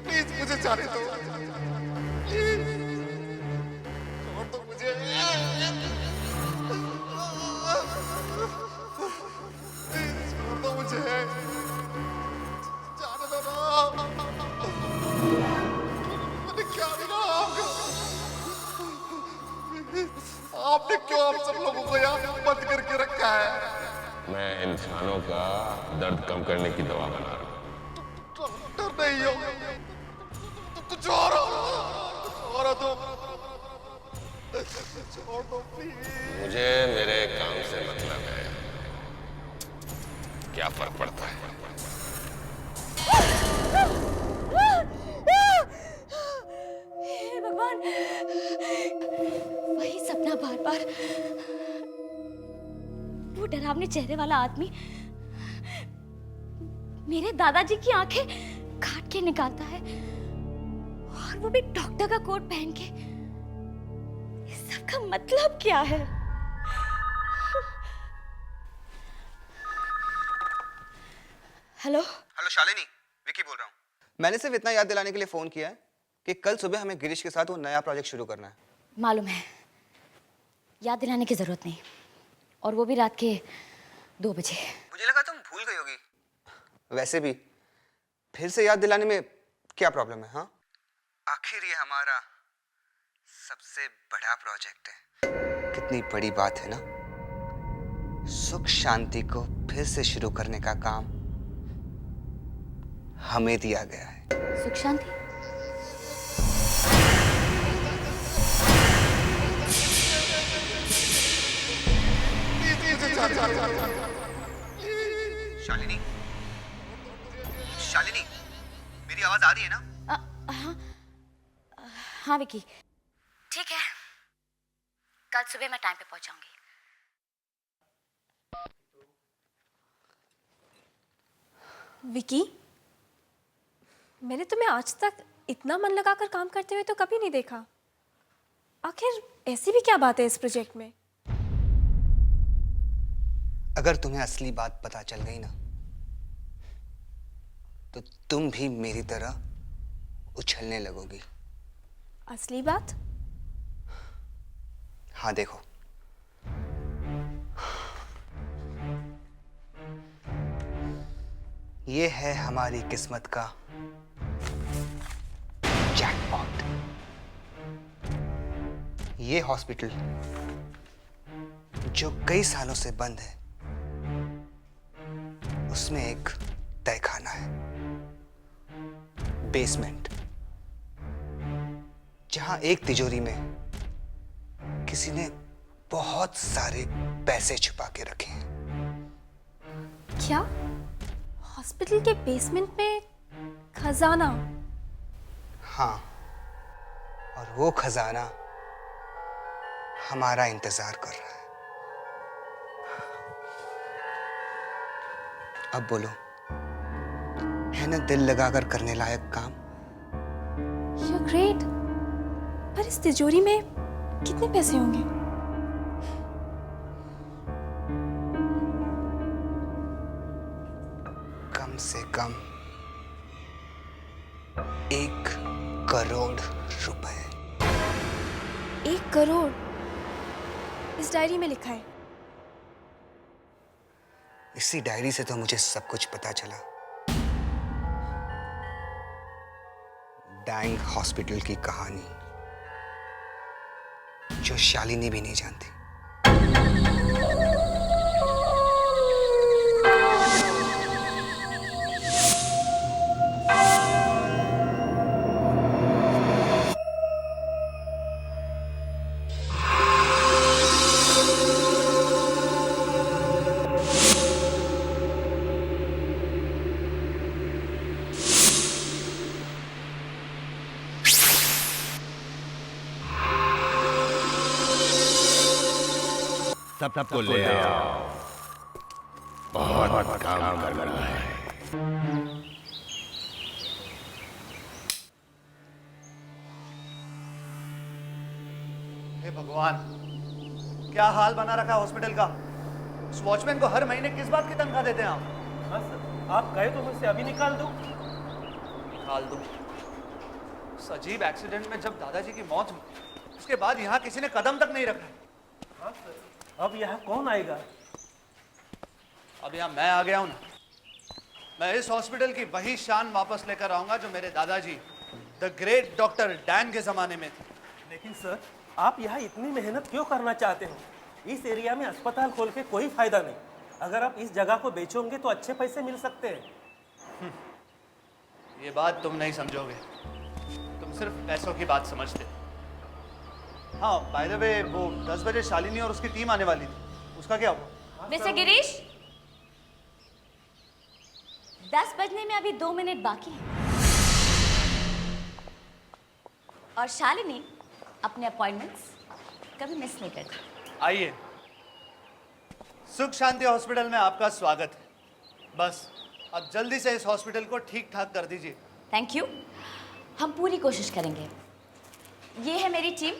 Please मुझे जाने दो, प्लीज छोड़ दो मुझे, प्लीज छोड़ दो मुझे, जाने दो ना। मैंने क्या बिगाड़ा आपका? आपने क्यों आप सब लोगों को यहाँ बंद करके रखा है? मैं इंसानों का दर्द कम करने की दवा बना रहा हूँ। डॉक्टर नहीं हो, तो कुछ और हो तो छोड़ दो प्लीज। मुझे मेरे काम से मतलब है, क्या फर्क पड़ता है? हे भगवान, वही सपना बार बार। वो डरावने चेहरे वाला आदमी मेरे दादाजी की आंखें काट के निकालता है, और वो भी डॉक्टर का कोट पहन के। इस सब का मतलब क्या है? हेलो हेलो शालिनी, विकी बोल रहा हूँ। मैंने सिर्फ इतना याद दिलाने के लिए फोन किया है कि कल सुबह हमें गिरीश के साथ वो नया प्रोजेक्ट शुरू करना है। मालूम है, याद दिलाने की जरूरत नहीं, और वो भी रात के 2 बजे। मुझे लगा तुम भूल गई होगी। वैसे भी फिर से याद दिलाने में क्या प्रॉब्लम है? हाँ, आखिर ये हमारा सबसे बड़ा प्रोजेक्ट है। कितनी बड़ी बात है ना। सुख शांति को फिर से शुरू करने का काम हमें दिया गया है। सुख शांति? शालिनी, शालिनी, मेरी आवाज आ रही है ना? हाँ हाँ विकी, ठीक है, कल सुबह मैं टाइम पे पहुंच जाऊंगी। विकी, मैंने तुम्हें आज तक इतना मन लगाकर काम करते हुए तो कभी नहीं देखा। आखिर ऐसी भी क्या बात है इस प्रोजेक्ट में? अगर तुम्हें असली बात पता चल गई ना, तो तुम भी मेरी तरह उछलने लगोगी। असली बात? हाँ देखो, ये है हमारी किस्मत का जैकपॉट। ये हॉस्पिटल जो कई सालों से बंद है, उसमें एक तहखाना है, बेसमेंट, जहां एक तिजोरी में किसी ने बहुत सारे पैसे छुपा के रखे हैं। क्या हॉस्पिटल के बेसमेंट में खजाना? हाँ, और वो खजाना हमारा इंतजार कर रहा है। अब बोलो, है ना दिल लगाकर करने लायक काम? You're great। पर इस तिजोरी में कितने पैसे होंगे? कम से कम 1 करोड़ रुपए। 1 करोड़ इस डायरी में लिखा है। इसी डायरी से तो मुझे सब कुछ पता चला। डैंग हॉस्पिटल की कहानी जो शालिनी भी नहीं जानती। सबको ले आओ, बहुत काम करना है। हे भगवान, क्या हाल बना रखा है हॉस्पिटल का। उस वॉचमैन को हर महीने किस बात की तनख्वाह देते हैं आप? हाँ सर, आप कहे तो मुझसे अभी निकाल दो। निकाल दो? उस अजीब एक्सीडेंट में जब दादाजी की मौत हुई, उसके बाद यहाँ किसी ने कदम तक नहीं रखा है। हाँ सर, अब यहाँ कौन आएगा? अब यहाँ मैं आ गया हूँ ना। मैं इस हॉस्पिटल की वही शान वापस लेकर आऊंगा जो मेरे दादाजी द ग्रेट डॉक्टर डैन के जमाने में थी। लेकिन सर, आप यहाँ इतनी मेहनत क्यों करना चाहते हो? इस एरिया में अस्पताल खोल के कोई फायदा नहीं। अगर आप इस जगह को बेचोगे तो अच्छे पैसे मिल सकते हैं। ये बात तुम नहीं समझोगे, तुम सिर्फ पैसों की बात समझते। हाँ, बाय द वे, वो 10 बजे शालिनी और उसकी टीम आने वाली थी, उसका क्या हुआ? मिस्टर गिरीश, 10 बजने में अभी 2 मिनट बाकी है और शालिनी अपने अपॉइंटमेंट्स कभी मिस नहीं करती। आइए, सुख शांति हॉस्पिटल में आपका स्वागत है। बस अब जल्दी से इस हॉस्पिटल को ठीक ठाक कर दीजिए। थैंक यू, हम पूरी कोशिश करेंगे। ये है मेरी टीम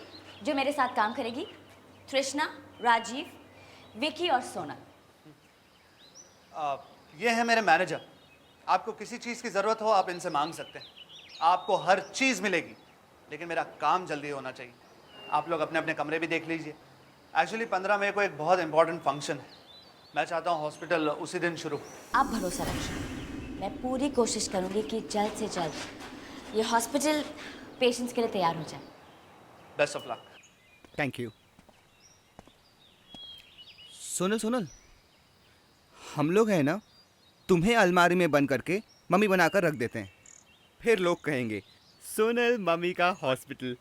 जो मेरे साथ काम करेगी, तृष्णा, राजीव, विकी और सोना। ये है मेरे मैनेजर। आपको किसी चीज़ की ज़रूरत हो आप इनसे मांग सकते हैं, आपको हर चीज़ मिलेगी, लेकिन मेरा काम जल्दी होना चाहिए। आप लोग अपने अपने कमरे भी देख लीजिए। एक्चुअली 15 मई को एक बहुत इंपॉर्टेंट फंक्शन है। मैं चाहता हूँ हॉस्पिटल उसी दिन शुरू। आप भरोसा रखिए, मैं पूरी कोशिश करूंगी कि जल्द से जल्द ये हॉस्पिटल पेशेंट्स के लिए तैयार हो जाए। Best of luck. Thank you. Sonal Sonal, हम लोग हैं ना, तुम्हें अलमारी में बंद करके मम्मी बनाकर रख देते हैं। फिर लोग कहेंगे सोनल मम्मी का हॉस्पिटल।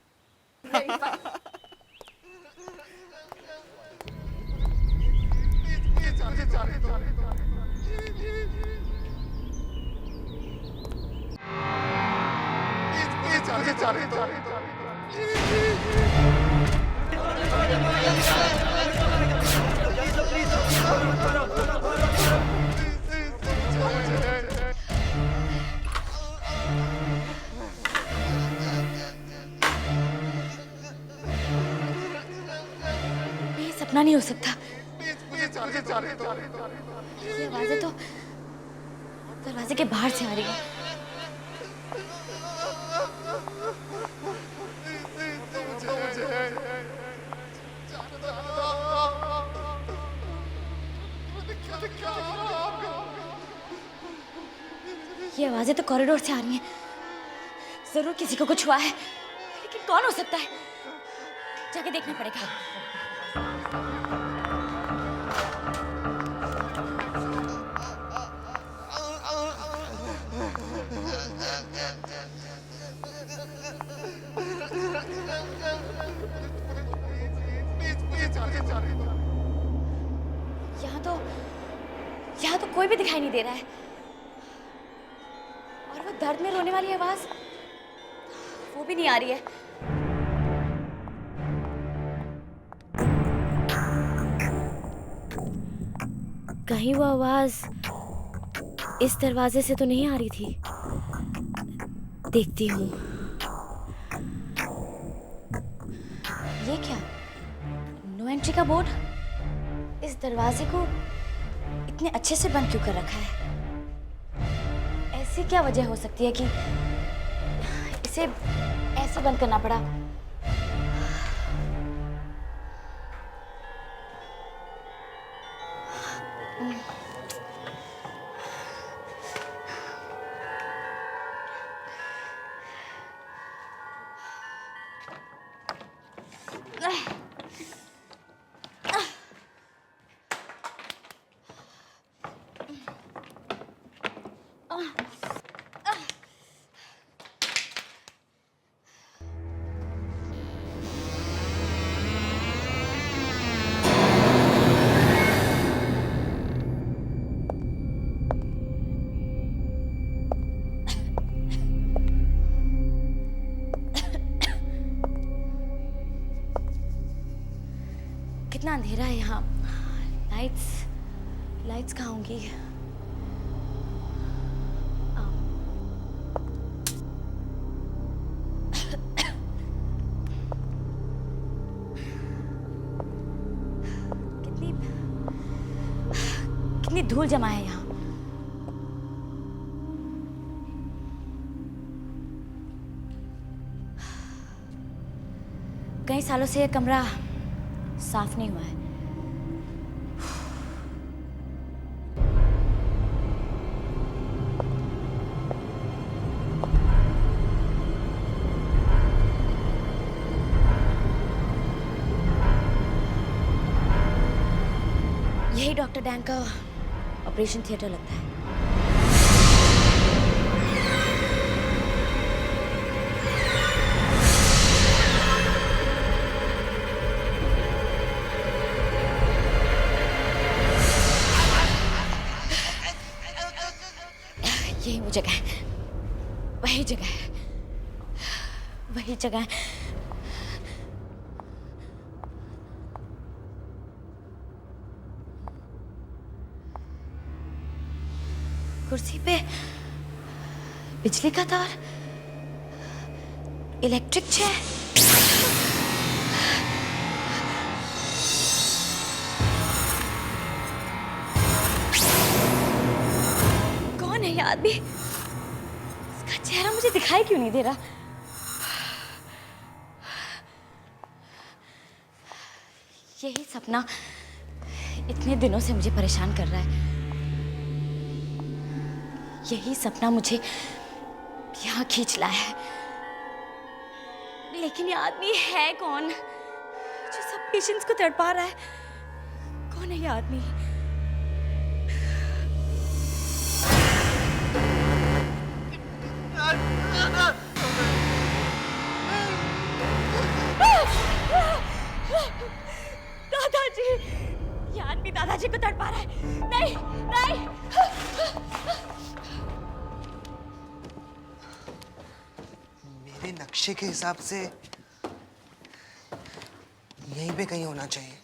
ये सपना नहीं हो सकता। ये आवाजें तो दरवाजे के बाहर से आ रही है। ये आवाजें तो कॉरिडोर से आ रही हैं। जरूर किसी को कुछ हुआ है, लेकिन कौन हो सकता है? जाके देखना पड़ेगा। यहाँ तो कोई भी दिखाई नहीं दे रहा है, और वो दर्द में रोने वाली आवाज वो भी नहीं आ रही है। कहीं वो आवाज इस दरवाजे से तो नहीं आ रही थी। देखती हूँ। ये क्या? नो एंट्री का बोर्ड इस दरवाजे को इतने अच्छे से बंद क्यों कर रखा है? ऐसी क्या वजह हो सकती है कि इसे ऐसे बंद करना पड़ा? कितना अंधेरा है यहाँ। लाइट्स लाइट्स कहाँ होंगी? कितनी कितनी धूल जमा है यहाँ। कई सालों से यह कमरा साफ नहीं हुआ है। यही डॉक्टर डैंग का ऑपरेशन थिएटर लगता है। यही वो जगह है, वही जगह है, वही जगह है। कुर्सी पे बिजली का तार, इलेक्ट्रिक चेयर। कौन है ये आदमी? इसका चेहरा मुझे दिखाई क्यों नहीं दे रहा? यही सपना इतने दिनों से मुझे परेशान कर रहा है। यही सपना मुझे यहाँ खींच लाया है। लेकिन ये आदमी है कौन जो सब पेशेंट्स को तड़पा रहा है? कौन है ये आदमी? दादाजी, ये आदमी दादाजी को तड़पा रहा है। नहीं नहीं। मेरे नक्शे के हिसाब से यहीं पे कहीं होना चाहिए।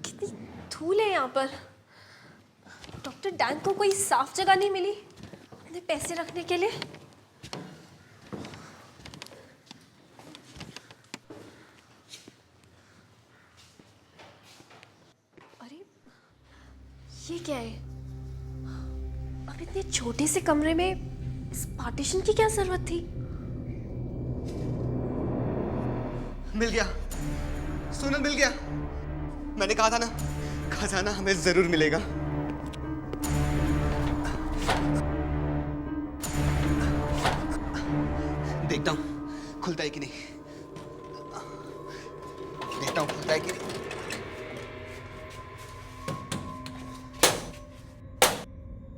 कितनी धूल है यहाँ पर। डॉक्टर डैंग को कोई साफ जगह नहीं मिली अपने पैसे रखने के लिए। अरे ये क्या है? अब इतने छोटे से कमरे में इस पार्टीशन की क्या जरूरत थी? मिल गया, सोनल मिल गया। मैंने कहा था ना, खजाना हमें जरूर मिलेगा। देखता हूँ खुलता है कि नहीं। देखता हूँ खुलता है कि नहीं।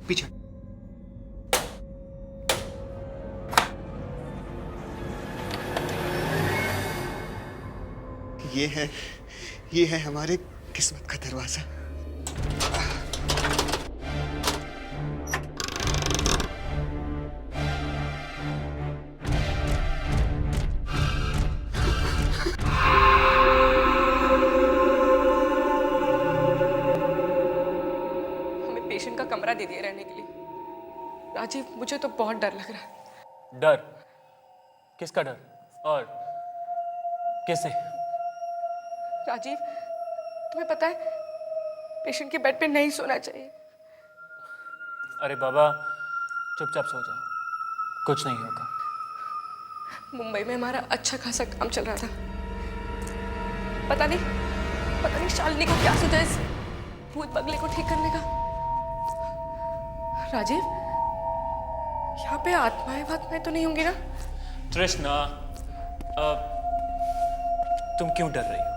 पीछे। ये है हमारे किस्मत का दरवाजा। हमें पेशेंट का कमरा दे दिया रहने के लिए। राजीव, मुझे तो बहुत डर लग रहा है। डर? किसका डर और किससे? राजीव, तुम्हें पता है पेशेंट के बेड पे नहीं सोना चाहिए। अरे बाबा, चुपचाप सो जाओ, कुछ नहीं होगा। मुंबई में हमारा अच्छा खासा काम चल रहा था। पता नहीं शालिनी को क्या सोचा इस भूत बंगले को ठीक करने का। राजीव, यहाँ पे आत्माएं तो नहीं होंगी ना? तृष्णा, तुम क्यों डर रही हो?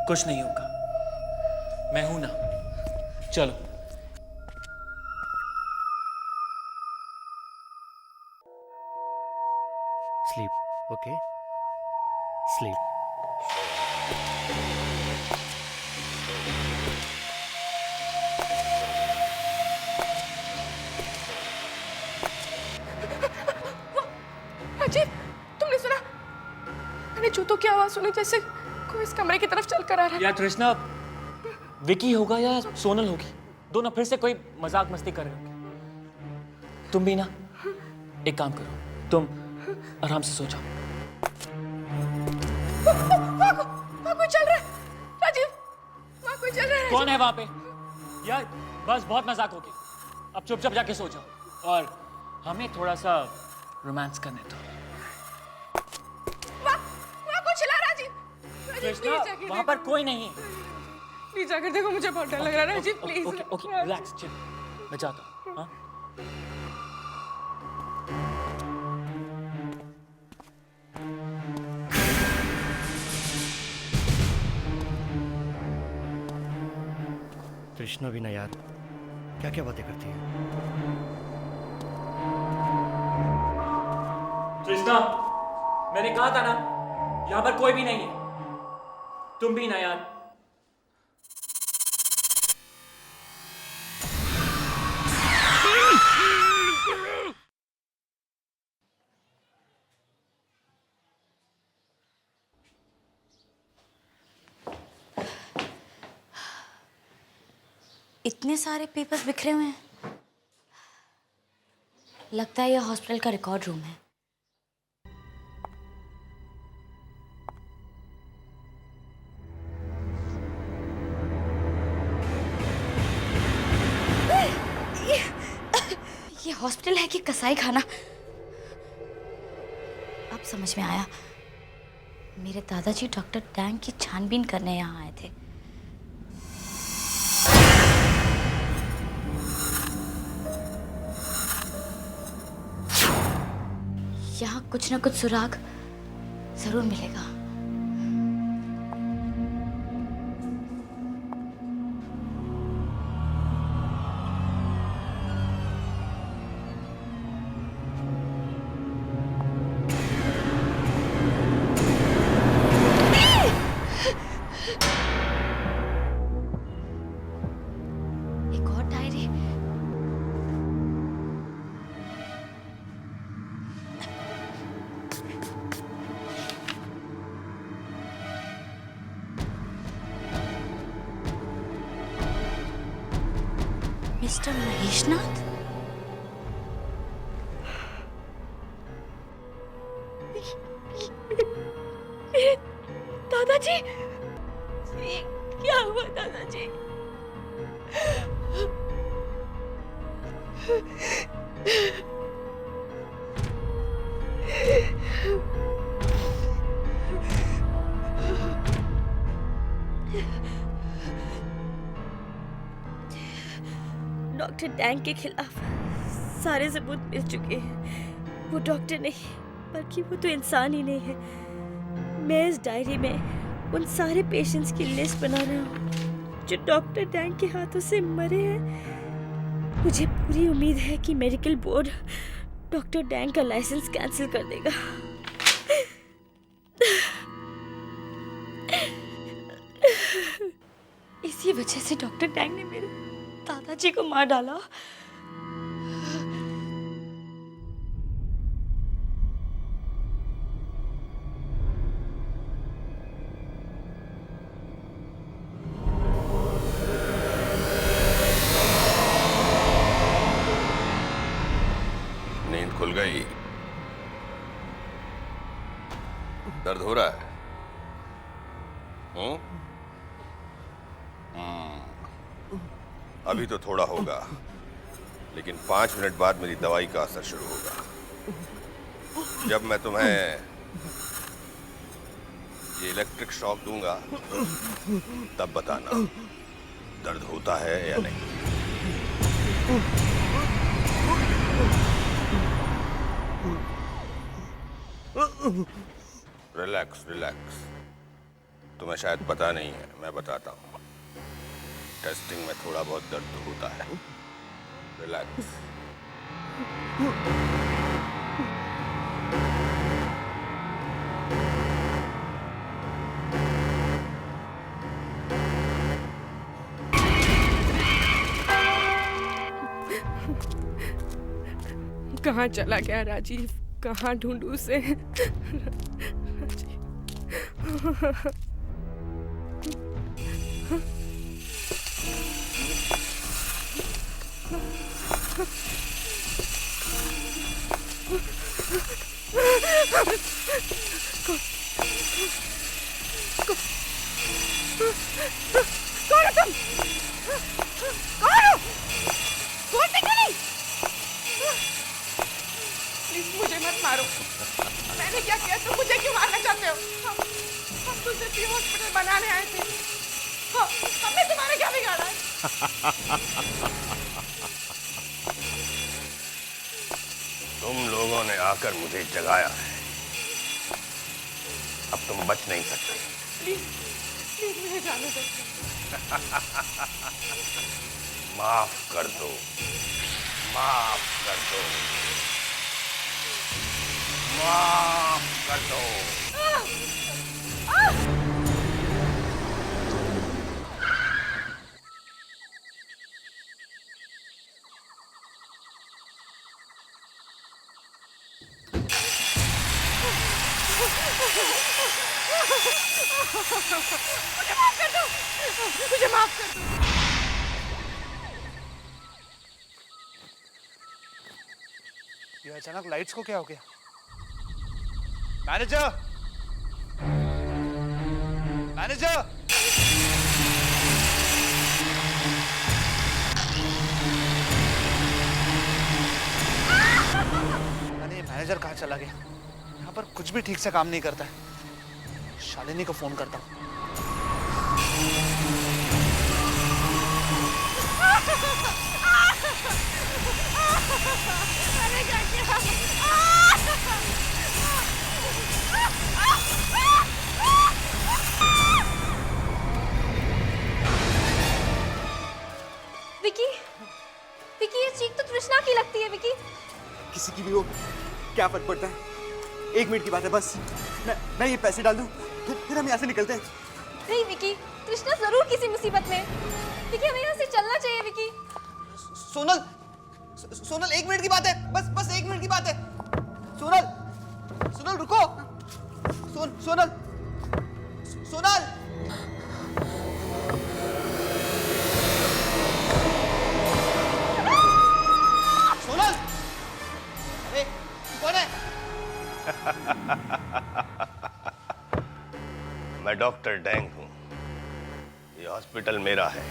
कुछ नहीं होगा, मैं हूं ना। चलो। Sleep, okay? Sleep. राजीव, तुमने सुना? मैंने जूतों की आवाज सुनी जैसे कोई इस कमरे की तरफ चल कर आ रहा है। या कृष्णा विकी होगा या सोनल होगी, दोनों फिर से कोई मजाक मस्ती कर रहे होंगे। तुम भी ना एक काम करो, तुम आराम से सो जाओ। वहाँ कोई चल रहा है राजीव, वहाँ कोई चल रहा है। कौन है वहां पे? यार बस बहुत मजाक हो गई, अब चुपचाप जाके सो जाओ और हमें थोड़ा सा रोमांस करने दो। वहाँ कोई चिल्ला राजीव। कृष्णा वहां पर कोई नहीं है। प्लीज जाकर देखो, मुझे बहुत डर लग रहा है Rajiv, please. Okay okay relax, chill, मैं जाता हूँ। हाँ कृष्णा भी ना यार, क्या क्या बातें करती है। कृष्णा मैंने कहा था ना यहाँ पर कोई भी नहीं है, तुम भी ना यार। इतने सारे पेपर्स बिखरे हुए हैं। लगता है यह हॉस्पिटल का रिकॉर्ड रूम है। ये हॉस्पिटल है कि कसाई खाना? अब समझ में आया, मेरे दादाजी डॉक्टर डैंग की छानबीन करने यहाँ आए थे। यहाँ कुछ ना कुछ सुराग जरूर मिलेगा। एक और डायरी। मिस्टर महेशनाथ? दादाजी, ये क्या हुआ दादाजी? डॉक्टर डैंग के खिलाफ सारे सबूत मिल चुके हैं। वो डॉक्टर नहीं बल्कि वो तो इंसान ही नहीं है। मैं इस डायरी में उन सारे पेशेंट्स की लिस्ट बना रहा हूँ जो डॉक्टर डैंग के हाथों से मरे हैं। मुझे पूरी उम्मीद है कि मेडिकल बोर्ड डॉक्टर डैंग का लाइसेंस कैंसिल कर देगा। इसी वजह से डॉक्टर डैंग ने मेरे दादाजी को मार डाला। नींद खुल गई? दर्द हो रहा है? अभी तो थोड़ा होगा, लेकिन 5 मिनट बाद मेरी दवाई का असर शुरू होगा। जब मैं तुम्हें ये इलेक्ट्रिक शॉक दूंगा तब बताना दर्द होता है या नहीं। Relax relax. तुम्हें शायद पता नहीं है, मैं बताता हूँ। टेस्टिंग में थोड़ा बहुत दर्द तो होता है। रिलैक्स। कहाँ चला गया राजीव? कहाँ ढूंढूं उसे? राजीव। प्लीज मुझे मत मारो। मैंने क्या किया तुम मुझे क्यों मारना चाहते हो? हम तुझे फ्री हॉस्पिटल बनाने आए थे। हमने तुम्हारा क्या बिगाड़ा है? तुम लोगों ने आकर मुझे जगाया है, अब तुम बच नहीं सकते। प्लीज प्लीज मुझे जाने दो। माफ कर दो, माफ कर दो, माफ कर दो। मुझे माफ कर दो, मुझे माफ कर दो। ये अचानक लाइट्स को क्या हो गया? मैनेजर, मैनेजर, मैंने मैनेजर कहाँ चला गया? यहाँ पर कुछ भी ठीक से काम नहीं करता है। शालिनी को फोन करता हूँ। मैंने क्या किया? विकी, विकी ये चीख तो तृष्णा की लगती है विकी। किसी की भी हो, क्या फर्क पड़ता है? 1 मिनट की बात है बस। मैं ये पैसे डाल दूं, फिर हम यहाँ से निकलते हैं। नहीं विकी, तृष्णा जरूर किसी मुसीबत में। विकी हमें यहाँ से चलना चाहिए विकी। सोनल, सोनल 1 मिनट की बात है, बस 1 मिनट की बात है। सोनल, सोनल रुको। सोनल, सोनल। सोनल, अरे कौन है? मैं डॉक्टर डैंग हूं। ये हॉस्पिटल मेरा है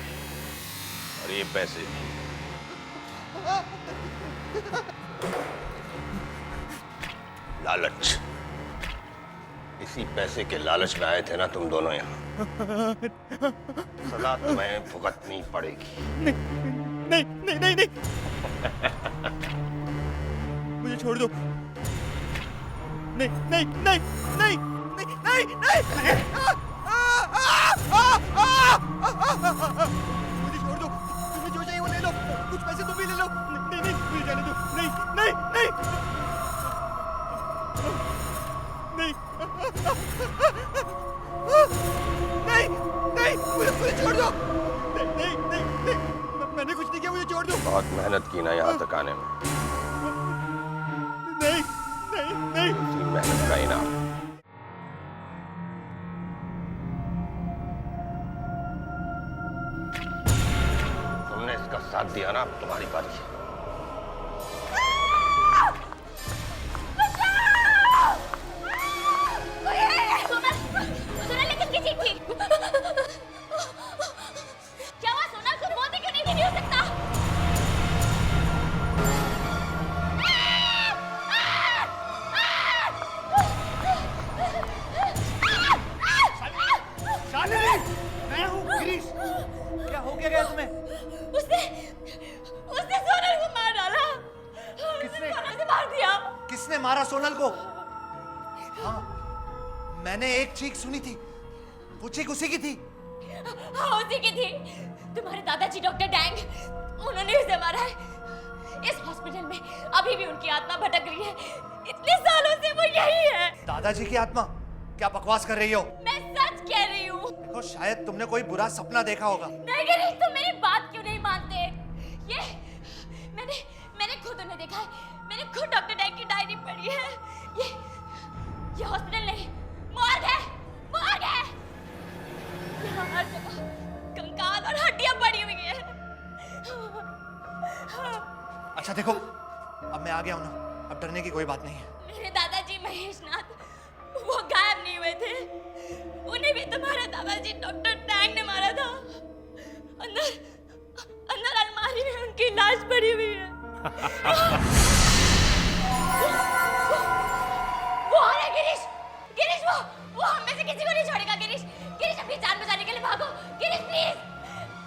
और ये पैसे भी। लालच, इसी पैसे के लालच में आए थे ना तुम दोनों यहाँ। सजा तुम्हें भुगतनी पड़ेगी। नहीं नहीं नहीं नहीं, मुझे छोड़ दो। नहीं नहीं नहीं नहीं नहीं नहीं नहीं, मुझे छोड़ दो। तुम्हें जो चाहिए वो ले लो, कुछ पैसे तुम भी ले लो। नहीं नहीं मुझे जाने दो। नहीं नहीं नहीं नहीं नहीं नहीं, मुझे छोड़ दो। नहीं नहीं नहीं नहीं, मैंने कुछ नहीं किया, मुझे छोड़ दो। बहुत मेहनत की ना यहाँ तक आने में, नहीं नहीं नहीं, इसी मेहनत का इनाम। तुमने इसका साथ दिया ना, अब तुम्हारी बारी है। क्या हुआ सोनल? तुम बोलते क्यों नहीं हो सकता? शालिनी, मैं हूँ गिरीश। क्या हो गया तुम्हें? उसने सोनल को मार डाला। किसने? सोनल को मार दिया। किसने मारा सोनल को? हाँ, मैंने एक चीख सुनी थी। वो चीख उसी की थी। हाँ उसी की थी। तुम्हारे दादाजी डॉक्टर डैंग, उन्होंने उसे मारा है। इस हॉस्पिटल में अभी भी उनकी आत्मा भटक रही है। इतने सालों से वो यही है। दादाजी की आत्मा? क्या बकवास कर रही हो? मैं सच कह रही हूँ। देखो, शायद तुमने कोई बुरा सपना देखा होगा। नहीं गिरीश, तुम मेरी बात क्यों नहीं मानते? ये मैंने खुद उन्हें देखा है। मैंने खुद डॉक्टर डैंग की डायरी पढ़ी है। ये हॉस्पिटल नहीं, मॉर्ग है। अच्छा देखो, अब मैं आ गया हूं ना, अब डरने की कोई बात नहीं है। मेरे दादाजी महेशनाथ वो गायब नहीं हुए थे। उन्हें भी तुम्हारा दादाजी डॉक्टर टैंग ने मारा था। अंदर अंदर अलमारी में उनकी लाश पड़ी हुई है। वो आ रहा है गिरीश। गिरीश वो हम में से किसी को नहीं छोड़ेगा। गिरीश गिरीश अपनी जान बचाने के लिए भागो। गिरीश प्लीज,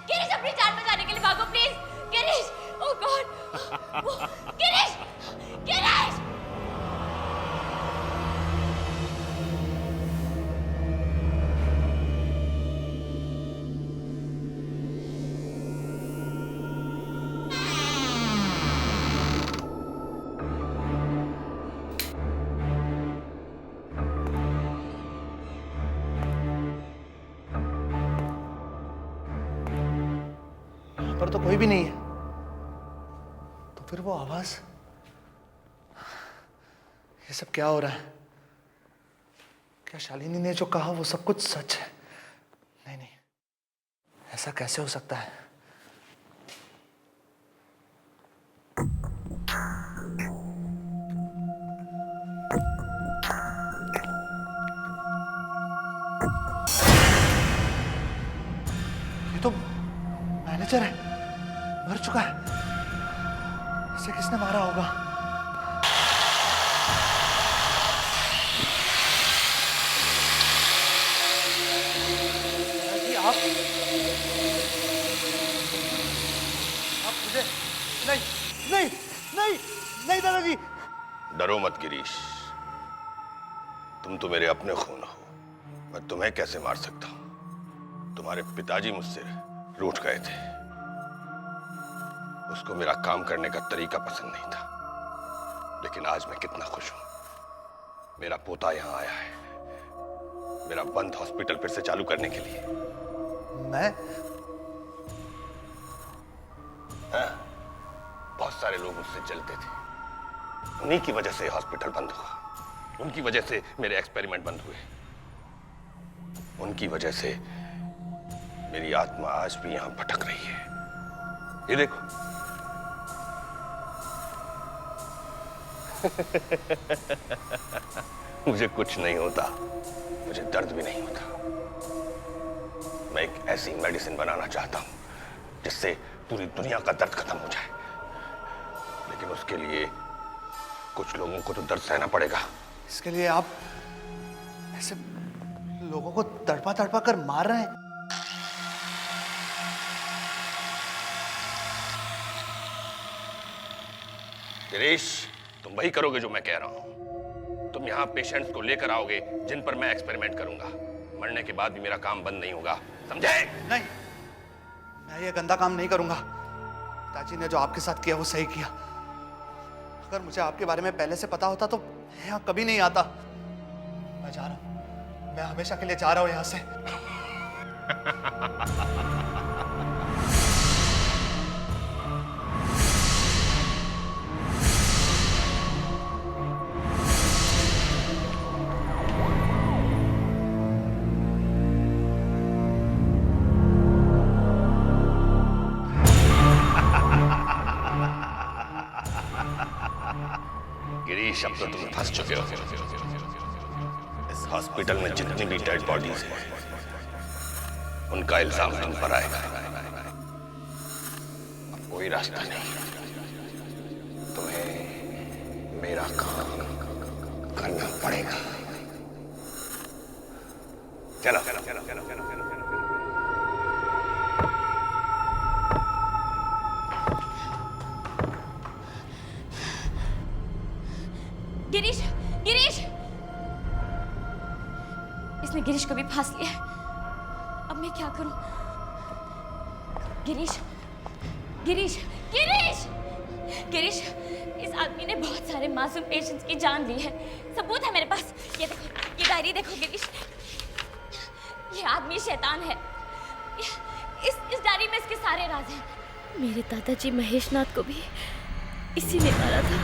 गिरीश अपनी जान बचाने के लिए भागो please. Girish, oh God, Girish Girish. पर तो कोई भी नहीं है, तो फिर वो आवाज, ये सब क्या हो रहा है? क्या शालिनी ने जो कहा वो सब कुछ सच है? नहीं नहीं, ऐसा कैसे हो सकता है? ये तो मैनेजर है, मर चुका है। इसे किसने मारा होगा? दादाजी आप मुझे नहीं नहीं नहीं नहीं दादाजी। डरो मत गिरीश, तुम तो मेरे अपने खून हो, मैं तुम्हें कैसे मार सकता हूं? तुम्हारे पिताजी मुझसे रूठ गए थे, उसको मेरा काम करने का तरीका पसंद नहीं था, लेकिन आज मैं कितना खुश हूं। मेरा पोता यहां आया है, मेरा बंद हॉस्पिटल फिर से चालू करने के लिए। मैं? हाँ, बहुत सारे लोग मुझसे जलते थे, उन्हीं की वजह से हॉस्पिटल बंद हुआ, उनकी वजह से मेरे एक्सपेरिमेंट बंद हुए, उनकी वजह से मेरी आत्मा आज भी यहां भटक रही है। ये देखो, मुझे कुछ नहीं होता, मुझे दर्द भी नहीं होता। मैं एक ऐसी मेडिसिन बनाना चाहता हूं जिससे पूरी दुनिया का दर्द खत्म हो जाए, लेकिन उसके लिए कुछ लोगों को तो दर्द सहना पड़ेगा। इसके लिए आप ऐसे लोगों को तड़पा तड़पा कर मार रहे हैं? गिरीश, तुम वही करोगे जो मैं कह रहा हूं। तुम यहाँ पेशेंट्स को लेकर आओगे जिन पर मैं एक्सपेरिमेंट करूंगा। मरने के बाद भी मेरा काम बंद नहीं होगा, समझे? नहीं, मैं ये गंदा काम नहीं करूंगा। पिताजी ने जो आपके साथ किया वो सही किया। अगर मुझे आपके बारे में पहले से पता होता तो मैं यहाँ कभी नहीं आता। मैं जा रहा हूं, मैं हमेशा के लिए जा रहा हूं यहाँ से। गिरीश, अब तो तुम फंस चुके हो। इस हॉस्पिटल में जितनी भी डेड बॉडीज हैं, उनका इल्जाम तुम पर आएगा। अब कोई रास्ता नहीं, तुम्हें मेरा काम करना पड़ेगा। चलो चलो चलो चलो चलो चलो। गिरीश, गिरीश, इसने गिरीश को भी फांस लिया। अब मैं क्या करूं? गिरीश, गिरीश, गिरीश, गिरीश, इस आदमी ने बहुत सारे मासूम पेशेंट्स की जान ली है। सबूत है मेरे पास। ये देखो, ये डायरी देखो गिरीश। ये आदमी शैतान है। इस डायरी में इसके सारे राज हैं। मेरे दादाजी महेशनाथ को भी इसी ने मारा था।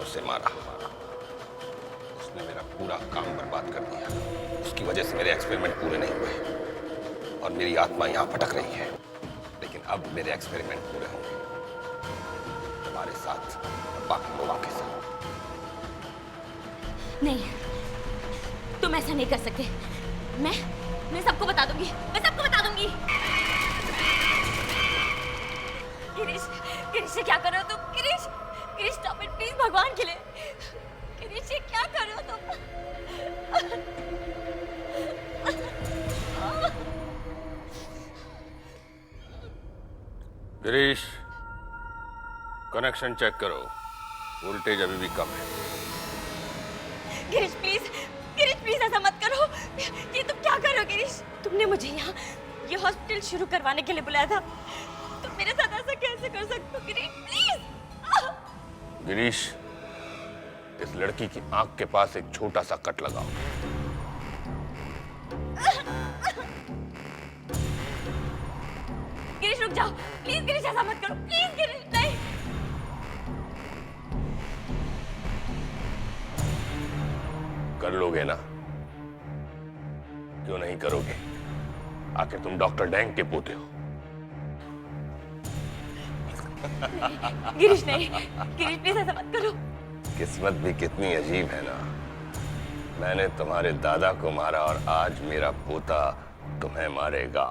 उसे मारा, उसने मेरा पूरा काम बर्बाद कर दिया। उसकी वजह से मेरे एक्सपेरिमेंट पूरे नहीं हुए और मेरी आत्मा यहाँ भटक रही है। लेकिन अब मेरे एक्सपेरिमेंट पूरे होंगे, तुम्हारे साथ, बाकी लोगों के साथ। नहीं, तुम ऐसा नहीं कर सकते। मैं सबको बता दूंगी, मैं सबको बता दूंगी। गिरीश, गिरीश ये क्या कर रहे हो तुम? Girish, Girish stop it please, भगवान के लिए। गिरीश ये क्या कर रहे हो तुम? गिरीश, कनेक्शन चेक करो, वोल्टेज अभी भी कम है। गिरीश प्लीज ऐसा मत करो। ये तुम क्या कर रहे हो गिरीश? तुमने मुझे यहाँ ये हॉस्पिटल शुरू करवाने के लिए बुलाया था, तुम मेरे साथ ऐसा कैसे कर सकते हो गिरीश? प्लीज। गिरीश, इस लड़की की आंख के पास एक छोटा सा कट लगाओ। गिरीश रुक जाओ प्लीज। गिरीश ऐसा मत करो प्लीज। गिरीश नहीं। कर लोगे ना? क्यों नहीं करोगे? आखिर तुम डॉक्टर डैंग के पोते हो। गिरीश नहीं, गिरीश प्लीज ऐसा मत करो। किस्मत भी कितनी अजीब है ना। मैंने तुम्हारे दादा को मारा और आज मेरा पोता तुम्हें मारेगा।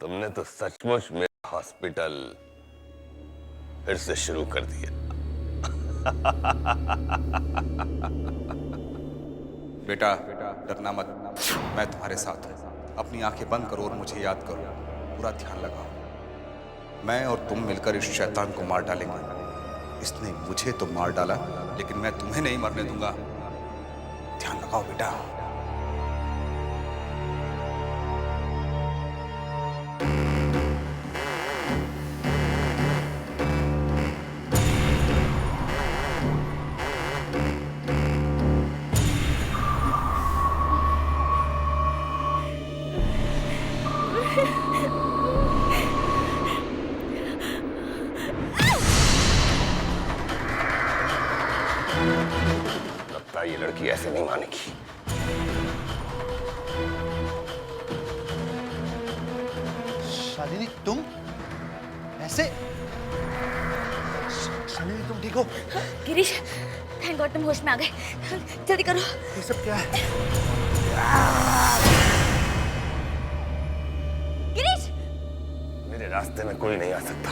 तुमने तो सचमुच मेरा हॉस्पिटल फिर से शुरू कर दिया। बेटा डरना मत, मैं तुम्हारे साथ हूँ। अपनी आंखें बंद करो और मुझे याद करो, पूरा ध्यान लगाओ। मैं और तुम मिलकर इस शैतान को मार डालेंगे। इसने मुझे तो मार डाला, लेकिन मैं तुम्हें नहीं मरने दूंगा। ध्यान लगाओ बेटा। लगता है ये लड़की ऐसे नहीं मानेगी। शालिनी तुम ऐसे? शालिनी तुम ठीक हो? गिरीश थैंक गॉड तुम होश में आ गए। जल्दी करो। ये सब क्या है? गिरीश मेरे रास्ते में कोई नहीं आ सकता,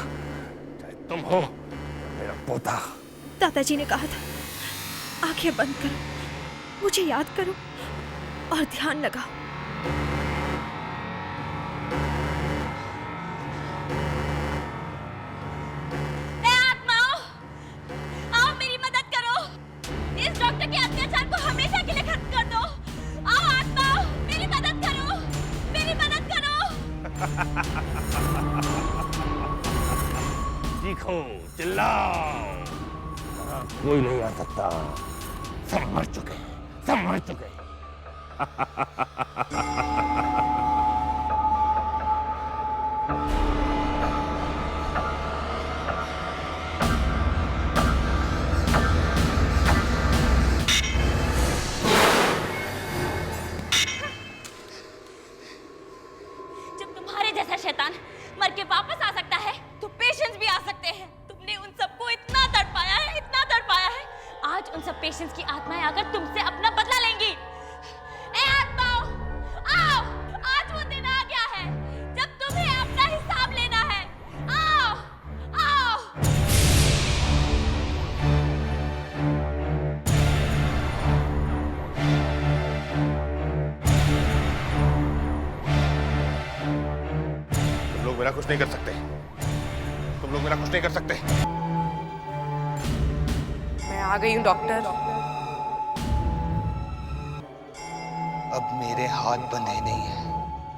चाहे तुम हो मेरा पोता। दादाजी ने कहा था आंखें बंद करो, मुझे याद करो और ध्यान लगाओ। ए आत्माओं, आओ मेरी मदद करो। इस डॉक्टर के अत्याचार को हमेशा के लिए खत्म कर दो। आओ आत्माओं, मेरी मदद करो, मेरी मदद करो। चीखो, चिल्लाओ, कोई नहीं आ सकता। सब मर चुके, सब मर चुके। जब तुम्हारे जैसा शैतान मर के वापस आ सकता है, तो पेशेंट्स भी आ सकते हैं। तुमने उन सबको इतना तड़पाया है, इतना तड़पाया है। आज उन सब पेशेंट्स की आत्माएं आकर तुमसे अपना बदला लेंगी। ए आत्माओं, आओ, आज वो दिन आ गया है जब तुम्हें अपना हिसाब लेना है। आओ, आओ। तुम लोग मेरा कुछ नहीं कर सकते, तुम लोग मेरा कुछ नहीं कर सकते। मैं आ गई हूँ डॉक्टर। अब मेरे हाथ बंधे नहीं है।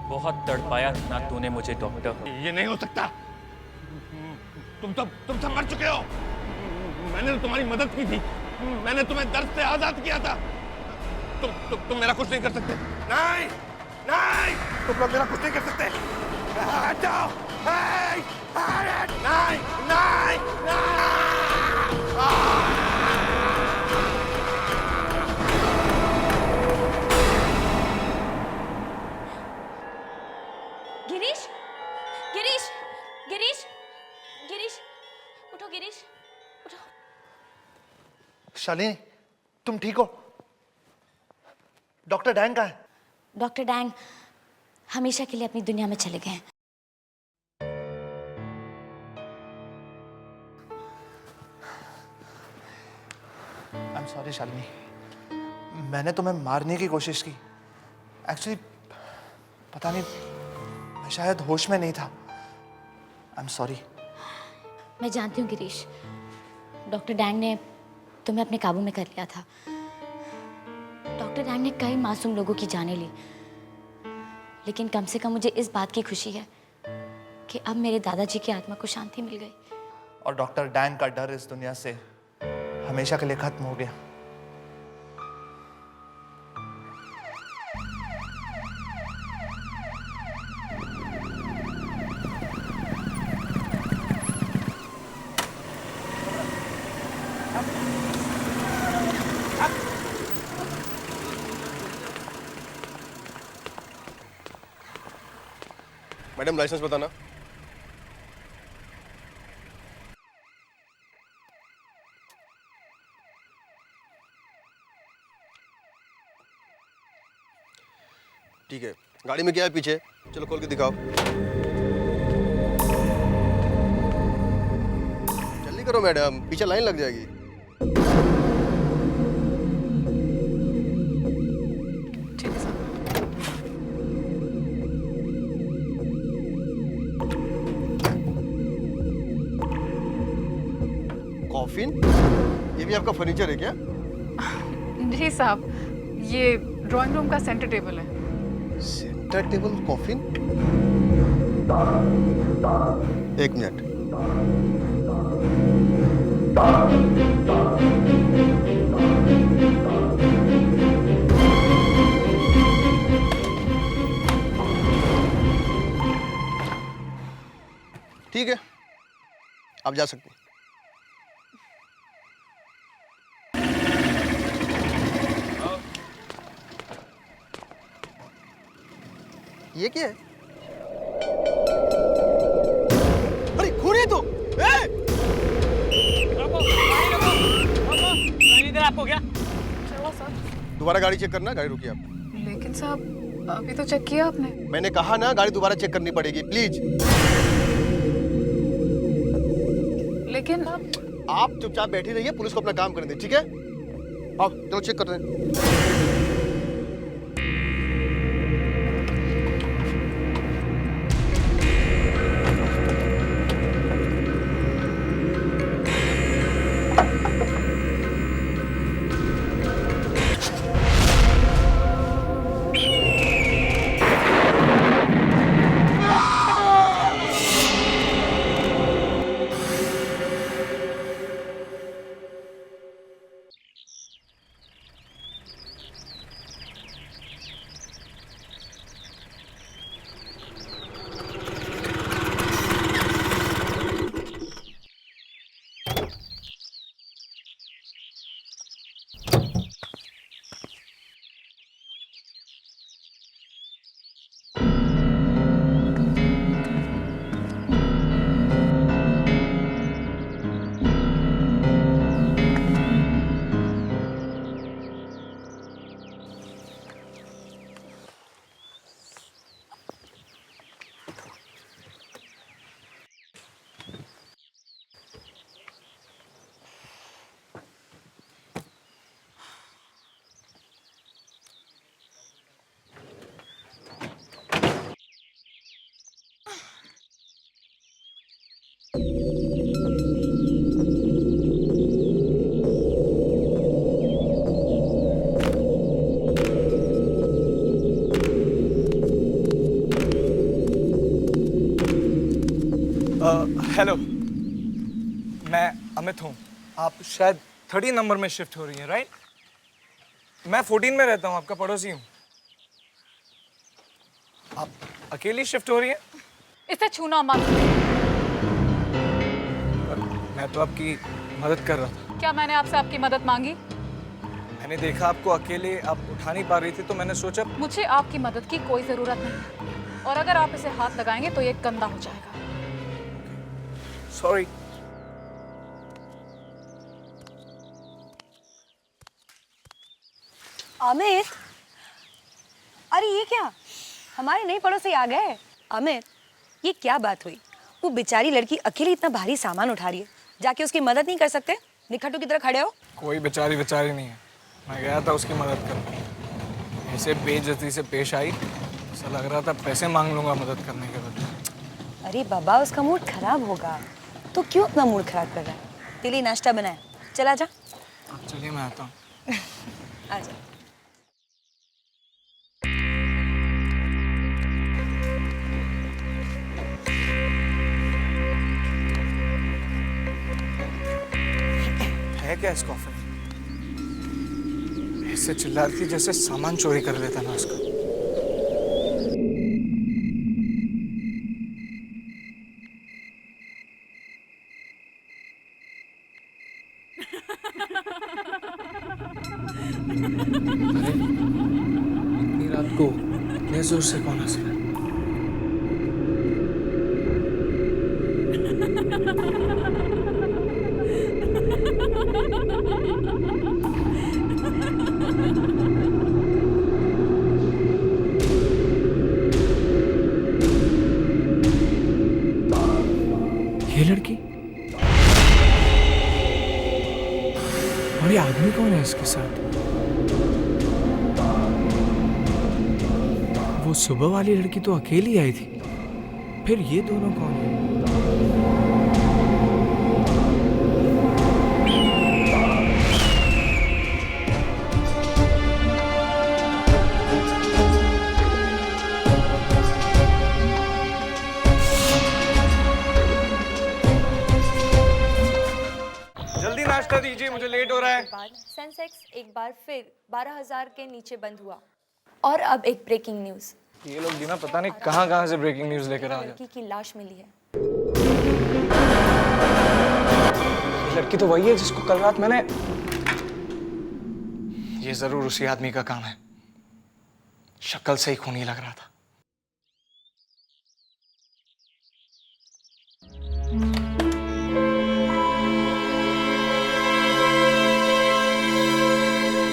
बहुत तड़पाया ना तूने मुझे डॉक्टर। ये नहीं हो सकता। तुम सब मर चुके हो। मैंने तो तुम्हारी मदद की थी, मैंने तुम्हें दर्द से आजाद किया था। तुम मेरा कुछ नहीं कर सकते। नहीं, नहीं, तुम लोग मेरा कुछ नहीं कर सकते। हट जाओ। नहीं, नहीं, नहीं, नहीं। गिरीश, गिरीश, गिरीश, गिरीश, उठो गिरीश, उठो। शालिनी, तुम ठीक हो? डॉक्टर डैंग कहाँ है? डॉक्टर डैंग हमेशा के लिए अपनी दुनिया में चले गए हैं। आई एम सॉरी शालिनी, मैंने तुम्हें मारने की कोशिश की। एक्चुअली पता नहीं, मैं शायद होश में नहीं था। I am sorry. मैं जानती हूँ गिरीश, डॉक्टर डैंग ने तुम्हें अपने काबू में कर लिया था। डॉक्टर डैंग ने कई मासूम लोगों की जानें ली, लेकिन कम से कम मुझे इस बात की खुशी है कि अब मेरे दादाजी की आत्मा को शांति मिल गई। और डॉक्टर डैंग का डर इस दुनिया से हमेशा के लिए खत्म हो गया। मैडम लाइसेंस बताना। ठीक है, गाड़ी में क्या है पीछे? चलो खोल के दिखाओ। जल्दी करो मैडम, पीछे लाइन लग जाएगी। ठीक है सर। कॉफिन? ये भी आपका फर्नीचर है क्या? जी साहब, ये ड्राइंग रूम का सेंटर टेबल है। Centre table coffin? एक मिनट। ठीक है, आप जा सकते हैं। ये क्या है? अरे खून है तो! आपको क्या हुआ सर? दोबारा गाड़ी चेक करना, गाड़ी रुकिए आप। लेकिन साहब अभी तो चेक किया आपने। मैंने कहा ना, गाड़ी दोबारा चेक करनी पड़ेगी, प्लीज। लेकिन आप चुपचाप बैठी रहिए, पुलिस को अपना काम करने दें, ठीक है? आओ चलो चेक करते हैं। हेलो, मैं अमित हूँ। आप शायद 13 नंबर में शिफ्ट हो रही हैं, राइट? मैं 14 में रहता हूँ, आपका पड़ोसी हूँ। आप अकेली शिफ्ट हो रही हैं? इसे छूना मत। मैं तो आपकी मदद कर रहा था। क्या मैंने आपसे आपकी मदद मांगी? मैंने देखा आपको अकेले आप उठा नहीं पा रही थी, तो मैंने सोचा। मुझे आपकी मदद की कोई ज़रूरत नहीं, और अगर आप इसे हाथ लगाएंगे तो ये गंदा हो जाएगा। सॉरी। अमित, अरे ये क्या, हमारे नए पड़ोसी आ गए। अमित, ये क्या बात हुई? वो बेचारी लड़की अकेली इतना भारी सामान उठा रही है, जाके उसकी मदद नहीं कर सकते? निखट्टू की तरह खड़े हो। कोई बेचारी नहीं है, मैं गया था उसकी मदद करने। ऐसे बेइज्जती से पेश आई, ऐसा लग रहा था पैसे मांग लूंगा मदद करने के बदले। अरे बाबा, उसका मूड खराब होगा, तो क्यों अपना मूड खराब कर रहा है? तेरे लिए नाश्ता बनाया, चला जा। अब चलिए मैं आता हूँ। आजा। है क्या इस कॉफी में? ऐसे चिल्ला रही थी जैसे सामान चोरी कर लेता ना उसका। अरे इतनी रात को इतने जोर से कौन हंस रहा है? ये लड़की और ये आदमी कौन है इसके साथ? वो सुबह वाली लड़की तो अकेली आई थी, फिर ये दोनों कौन है? जल्दी नाश्ता दीजिए, मुझे लेट हो रहा है। सेंसेक्स एक बार फिर 12,000 के नीचे बंद हुआ। और अब एक ब्रेकिंग न्यूज़। ये लोग बिना पता नहीं कहाँ से ब्रेकिंग न्यूज़ लेकर आ जाते। लड़की की लाश मिली है। ये लड़की तो वही है जिसको कल रात मैंने... ये जरूर उसी आदमी का काम है, शक्ल से ही खूनी लग रहा था।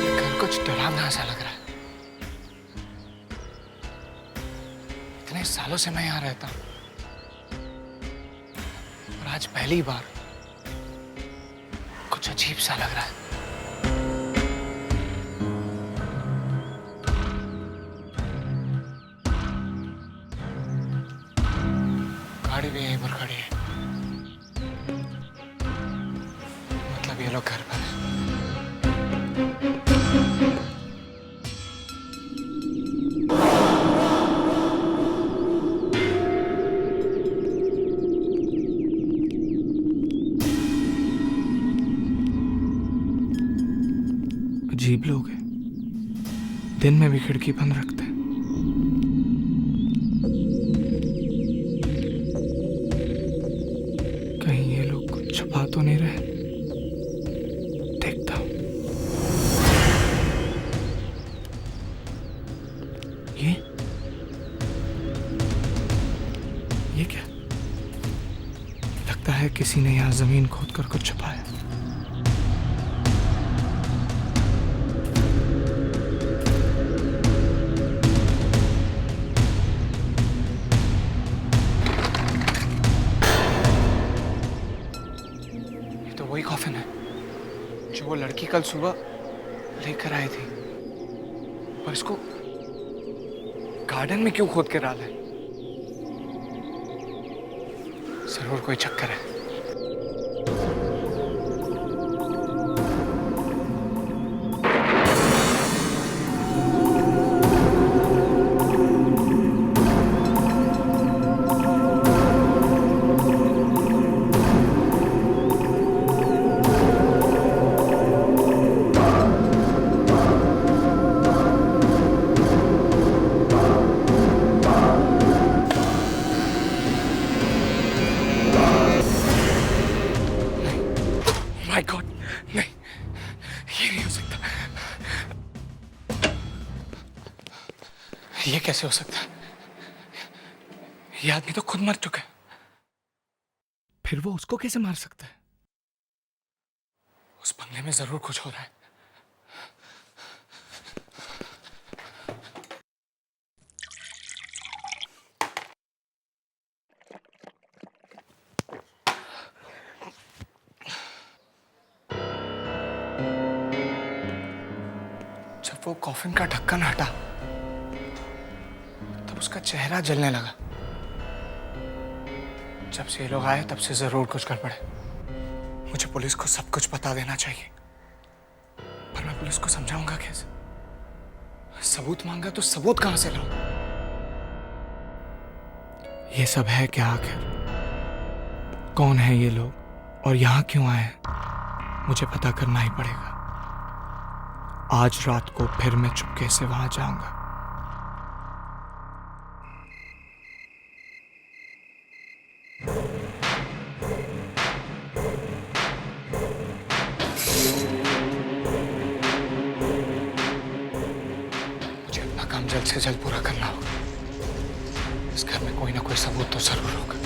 ये घर कुछ डरावना सा लग रहा है। इतने सालों से मैं यहाँ रहता हूँ और आज पहली बार कुछ अजीब सा लग रहा है। गाड़ी भी यहीं पर खड़ी है, मतलब ये लोग घर पर है। अजीब लोग हैं, दिन में भी खिड़की बंद रखते हैं। कहीं ये लोग कुछ छुपा तो नहीं रहे? देखता हूं। ये क्या? लगता है किसी ने यहाँ जमीन खोद कर कुछ छुपाया। वही कॉफिन है जो वो लड़की कल सुबह लेकर आई थी, और इसको गार्डन में क्यों खोद के डाला है? जरूर कोई चक्कर है। माय गॉड, नहीं, ये नहीं हो सकता। ये कैसे हो सकता है? ये आदमी तो खुद मर चुका है, फिर वो उसको कैसे मार सकता है? उस बंगले में जरूर कुछ हो रहा है। जब वो कॉफिन का ढक्कन हटा तब उसका चेहरा जलने लगा। जब से ये लोग आए तब से जरूर कुछ गड़बड़ है। मुझे पुलिस को सब कुछ बता देना चाहिए, पर मैं पुलिस को समझाऊंगा कैसे? सबूत मांगा तो सबूत कहां से लाऊं? ये सब है क्या आखिर? कौन है ये लोग और यहां क्यों आए हैं? मुझे पता करना ही पड़ेगा। आज रात को फिर मैं चुपके से वहां जाऊंगा। मुझे अपना काम जल्द से जल्द पूरा करना होगा। इस घर में कोई ना कोई सबूत तो जरूर होगा।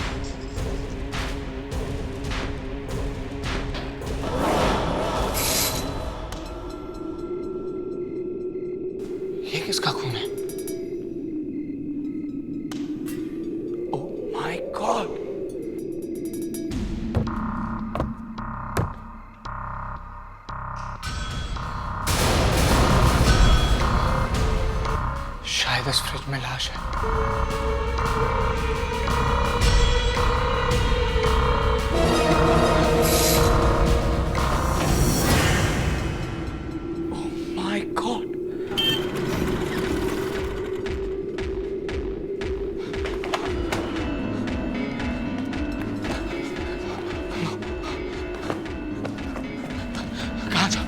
ये किसका खून है? Oh my God! शायद इस फ्रिज में लाश है। Oh my God! कहाँ जा?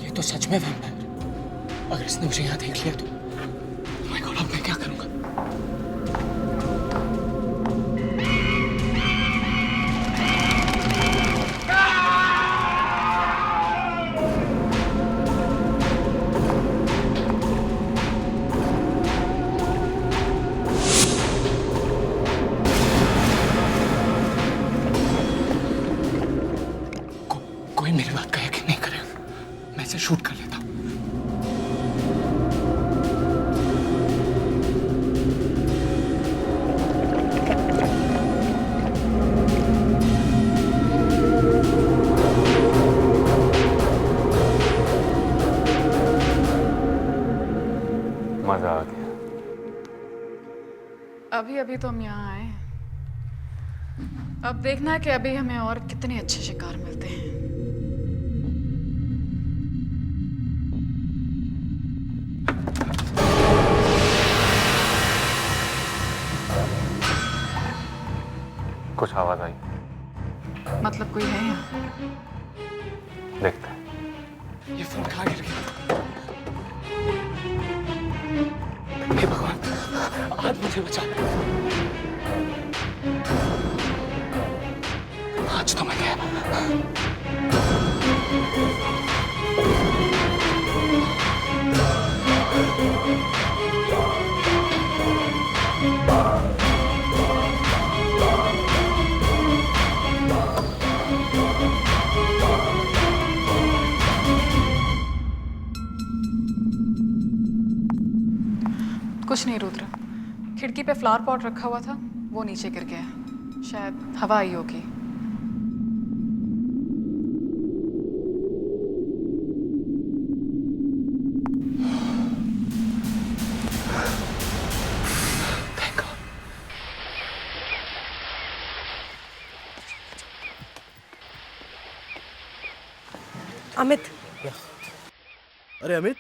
ये तो सच में वैम्पायर। अगर इसने मुझे यहाँ देख लिया तो माय गॉड, अब मैं क्या करूंगा? कोई मेरी बात का यकीन नहीं करेगा। मैं इसे शूट कर लेता हूँ। मजा आ गया। अभी अभी तो हम यहाँ आए, अब देखना है कि अभी हमें और कितने अच्छे शिकार मिलते हैं। कुछ आवाज आई? मतलब कोई है यहाँ? देखते हैं। ये फोन कहाँ गिर गया? हे भगवान, आज मुझे बचा। आज तो मैं गया। कुछ नहीं रुद्र, खिड़की पे फ्लावर पॉट रखा हुआ था, वो नीचे गिर गया है। शायद हवा आई होगी। अमित। अरे अमित,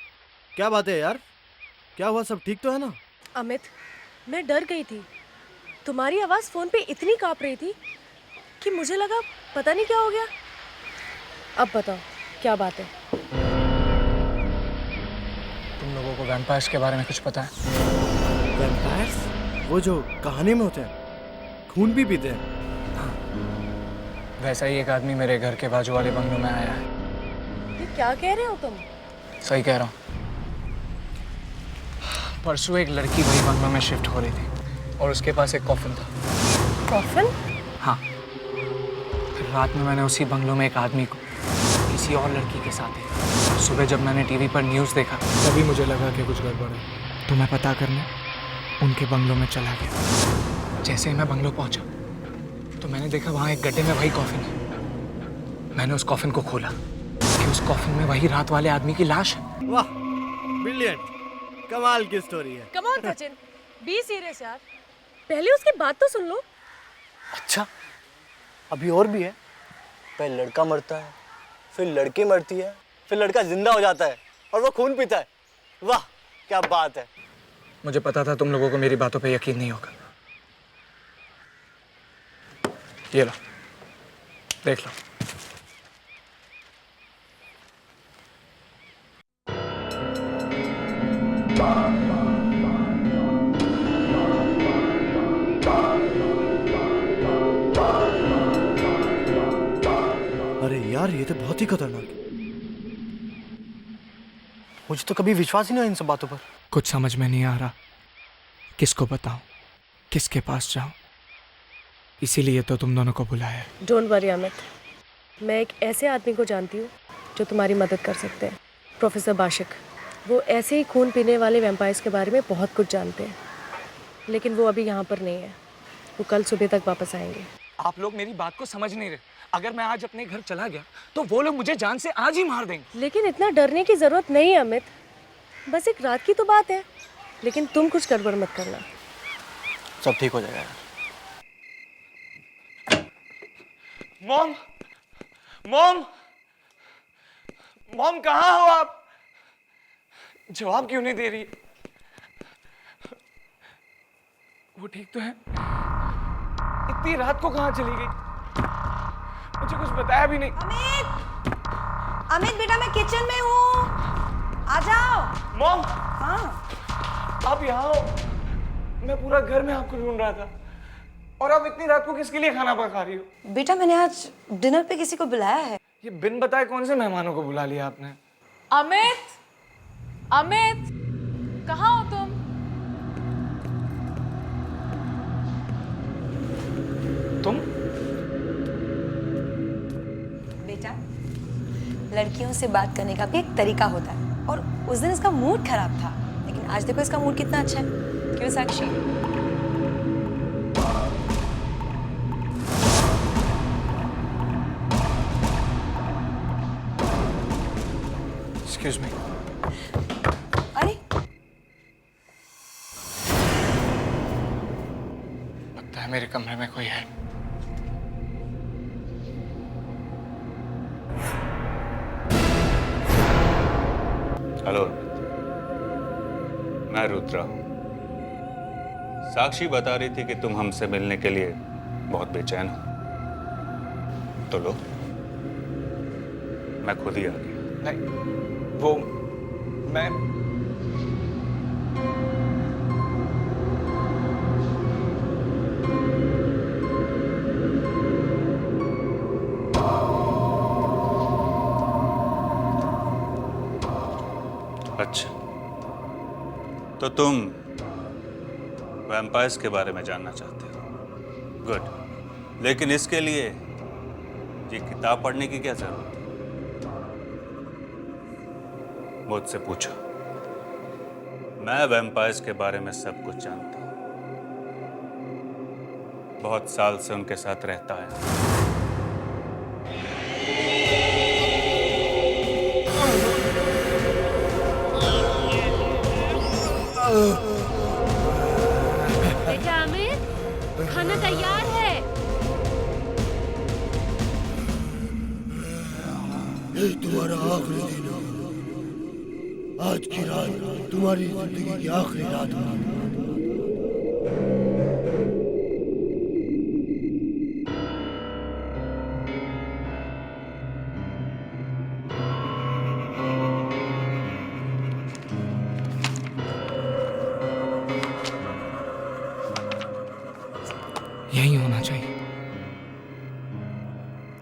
क्या बात है यार? क्या हुआ, सब ठीक तो है ना? अमित, मैं डर गई थी। तुम्हारी आवाज़ फ़ोन पे इतनी काँप रही थी कि मुझे लगा पता नहीं क्या हो गया। अब बताओ क्या बात है? तुम लोगों को वैम्पायर्स के बारे में कुछ पता है? वैम्पायर्स? वो जो कहानी में होते हैं, खून भी पीते हैं। वैसा ही एक आदमी मेरे घर के बाजू वाले बंगलों में आया है। ये क्या कह रहे हो तुम? सही कह रहा हूँ। परसों एक लड़की वही बंगलों में शिफ्ट हो रही थी और उसके पास एक कॉफिन था। कॉफिन? हाँ। फिर रात में मैंने उसी बंगलों में एक आदमी को किसी और लड़की के साथ देखा। सुबह जब मैंने टीवी पर न्यूज़ देखा तभी मुझे लगा कि कुछ गड़बड़ है, तो मैं पता करने उनके बंगलों में चला गया। जैसे ही मैं बंगलों पहुंचा तो मैंने देखा वहाँ एक गड्ढे में वही कॉफिन है। मैंने उस कॉफिन को खोला कि उस कॉफिन में वही रात वाले आदमी की लाश है। वाह, ब्रिलियंट, कमाल की स्टोरी है। Come on Sachin, be serious यार। पहले उसकी बात तो सुन लो। अच्छा, अभी और भी है। पहले लड़का मरता है, फिर लड़की मरती है, फिर लड़का जिंदा हो जाता है और वो खून पीता है। वाह, क्या बात है। मुझे पता था तुम लोगों को मेरी बातों पे यकीन नहीं होगा। ये लो, देख लो। अरे यार, ये तो बहुत ही खतरनाक है। मुझे तो कभी विश्वास ही नहीं हुआ इन सब बातों पर। कुछ समझ में नहीं आ रहा, किसको बताऊं, किसके पास जाऊं। इसीलिए तो तुम दोनों को बुलाया है। डोंट वरी अमित, मैं एक ऐसे आदमी को जानती हूँ जो तुम्हारी मदद कर सकते हैं। प्रोफेसर बाशिक। वो ऐसे ही खून पीने वाले वैम्पायर्स के बारे में बहुत कुछ जानते हैं, लेकिन वो अभी यहाँ पर नहीं है। वो कल सुबह तक वापस आएंगे। आप लोग मेरी बात को समझ नहीं रहे। अगर मैं आज अपने घर चला गया तो वो लोग मुझे जान से आज ही मार देंगे। लेकिन इतना डरने की जरूरत नहीं है अमित, बस एक रात की तो बात है। लेकिन तुम कुछ गड़बड़ मत करना। सब ठीक हो जाएगा। मॉम, मॉम, मॉम कहाँ हो आप? जवाब क्यों नहीं दे रही? वो ठीक तो है? इतनी रात को कहाँ चली गई? मुझे कुछ बताया भी नहीं। अमित, अमित बेटा, मैं किचन में हूँ, आ जाओ। मॉम, हाँ, आप यहाँ हो? मैं पूरा घर में आपको ढूंढ रहा था। और आप इतनी रात को किसके लिए खाना पका रही हो? बेटा मैंने आज डिनर पे किसी को बुलाया है। ये बिन बताए कौन से मेहमानों को बुला लिया आपने? अमित, अमित, कहाँ हो तुम? तुम? बेटा, लड़कियों से बात करने का भी एक तरीका होता है, और उस दिन इसका मूड खराब था, लेकिन आज देखो इसका मूड कितना अच्छा है। क्यों साक्षी? Excuse me. अरे, लगता है मेरे कमरे में कोई है। हेलो, मैं रुद्रा हूं। साक्षी बता रही थी कि तुम हमसे मिलने के लिए बहुत बेचैन हो, तो लो, मैं खुद ही आ गया। नहीं, वो मैं अच्छा, तो तुम वैम्पायर्स के बारे में जानना चाहते हो? गुड, लेकिन इसके लिए ये किताब पढ़ने की क्या जरूरत है? मुझसे पूछो, मैं वैम्पायर्स के बारे में सब कुछ जानता हूं। बहुत साल से उनके साथ रहता है। बेटा अमित, खाना तैयार है। ये तुम्हारा आखिरी दिन है। आज की रात तुम्हारी जिंदगी की आखिरी रात है। यही होना चाहिए।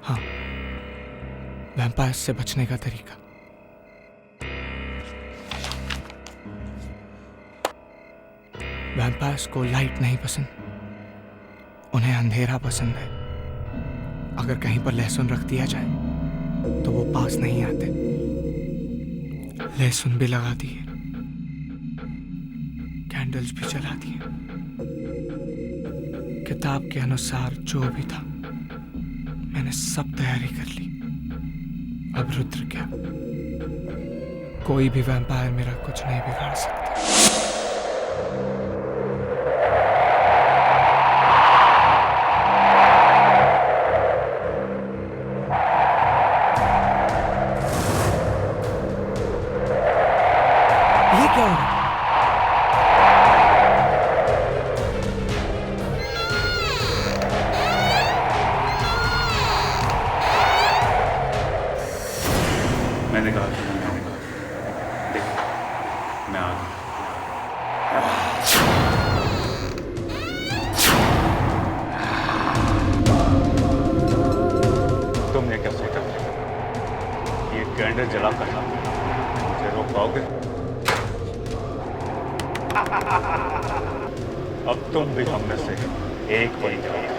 हाँ, वैम्पायर्स से बचने का तरीका। वैम्पायर्स को लाइट नहीं पसंद, उन्हें अंधेरा पसंद है। अगर कहीं पर लहसुन रख दिया जाए तो वो पास नहीं आते। लहसुन भी लगा दिए, कैंडल्स भी जला दिए। किताब के अनुसार जो भी था मैंने सब तैयारी कर ली। अब रुद्र क्या, कोई भी वैम्पायर मेरा कुछ नहीं बिगाड़ सकता। ये क्या हो रहा है? मैंने कहा देखो, मैं आ गया। तुमने क्या सोचा ये कैंडल जलाकर मुझे रोक पाओगे? अब तुम भी हम में से एक बन जाओगे।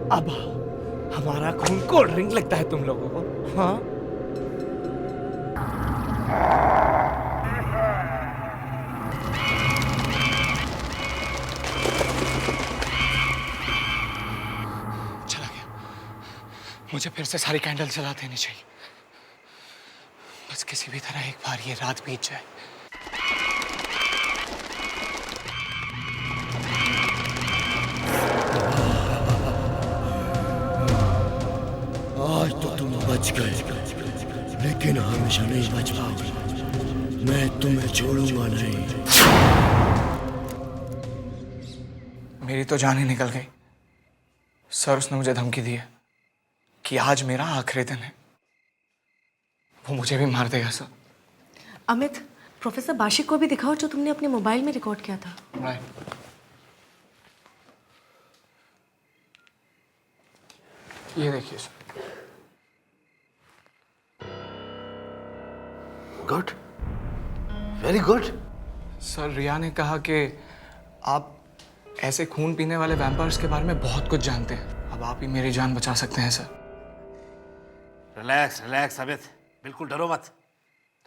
अब हमारा खून कोल्ड ड्रिंक लगता है तुम लोगों को? हाँ, चला गया। मुझे फिर से सारी कैंडल जला देनी चाहिए। बस किसी भी तरह एक बार ये रात बीत जाए। आज तो तुम बच गए, लेकिन हमेशा नहीं बच पाओगे। मैं तुम्हें छोड़ूंगा नहीं। मेरी तो जान ही निकल गई। सर, उसने मुझे धमकी दी है कि आज मेरा आखिरी दिन है। वो मुझे भी मार देगा सर। अमित, प्रोफेसर बाशिक को भी दिखाओ जो तुमने अपने मोबाइल में रिकॉर्ड किया था। राइट। ये देखिए sir. Good, very good. Sir, Riya ने कहा कि आप ऐसे खून पीने वाले वैम्पायर्स के बारे में बहुत कुछ जानते हैं। अब आप ही मेरी जान बचा सकते हैं सर। रिलैक्स रिलैक्स अमित, बिल्कुल डरो मत।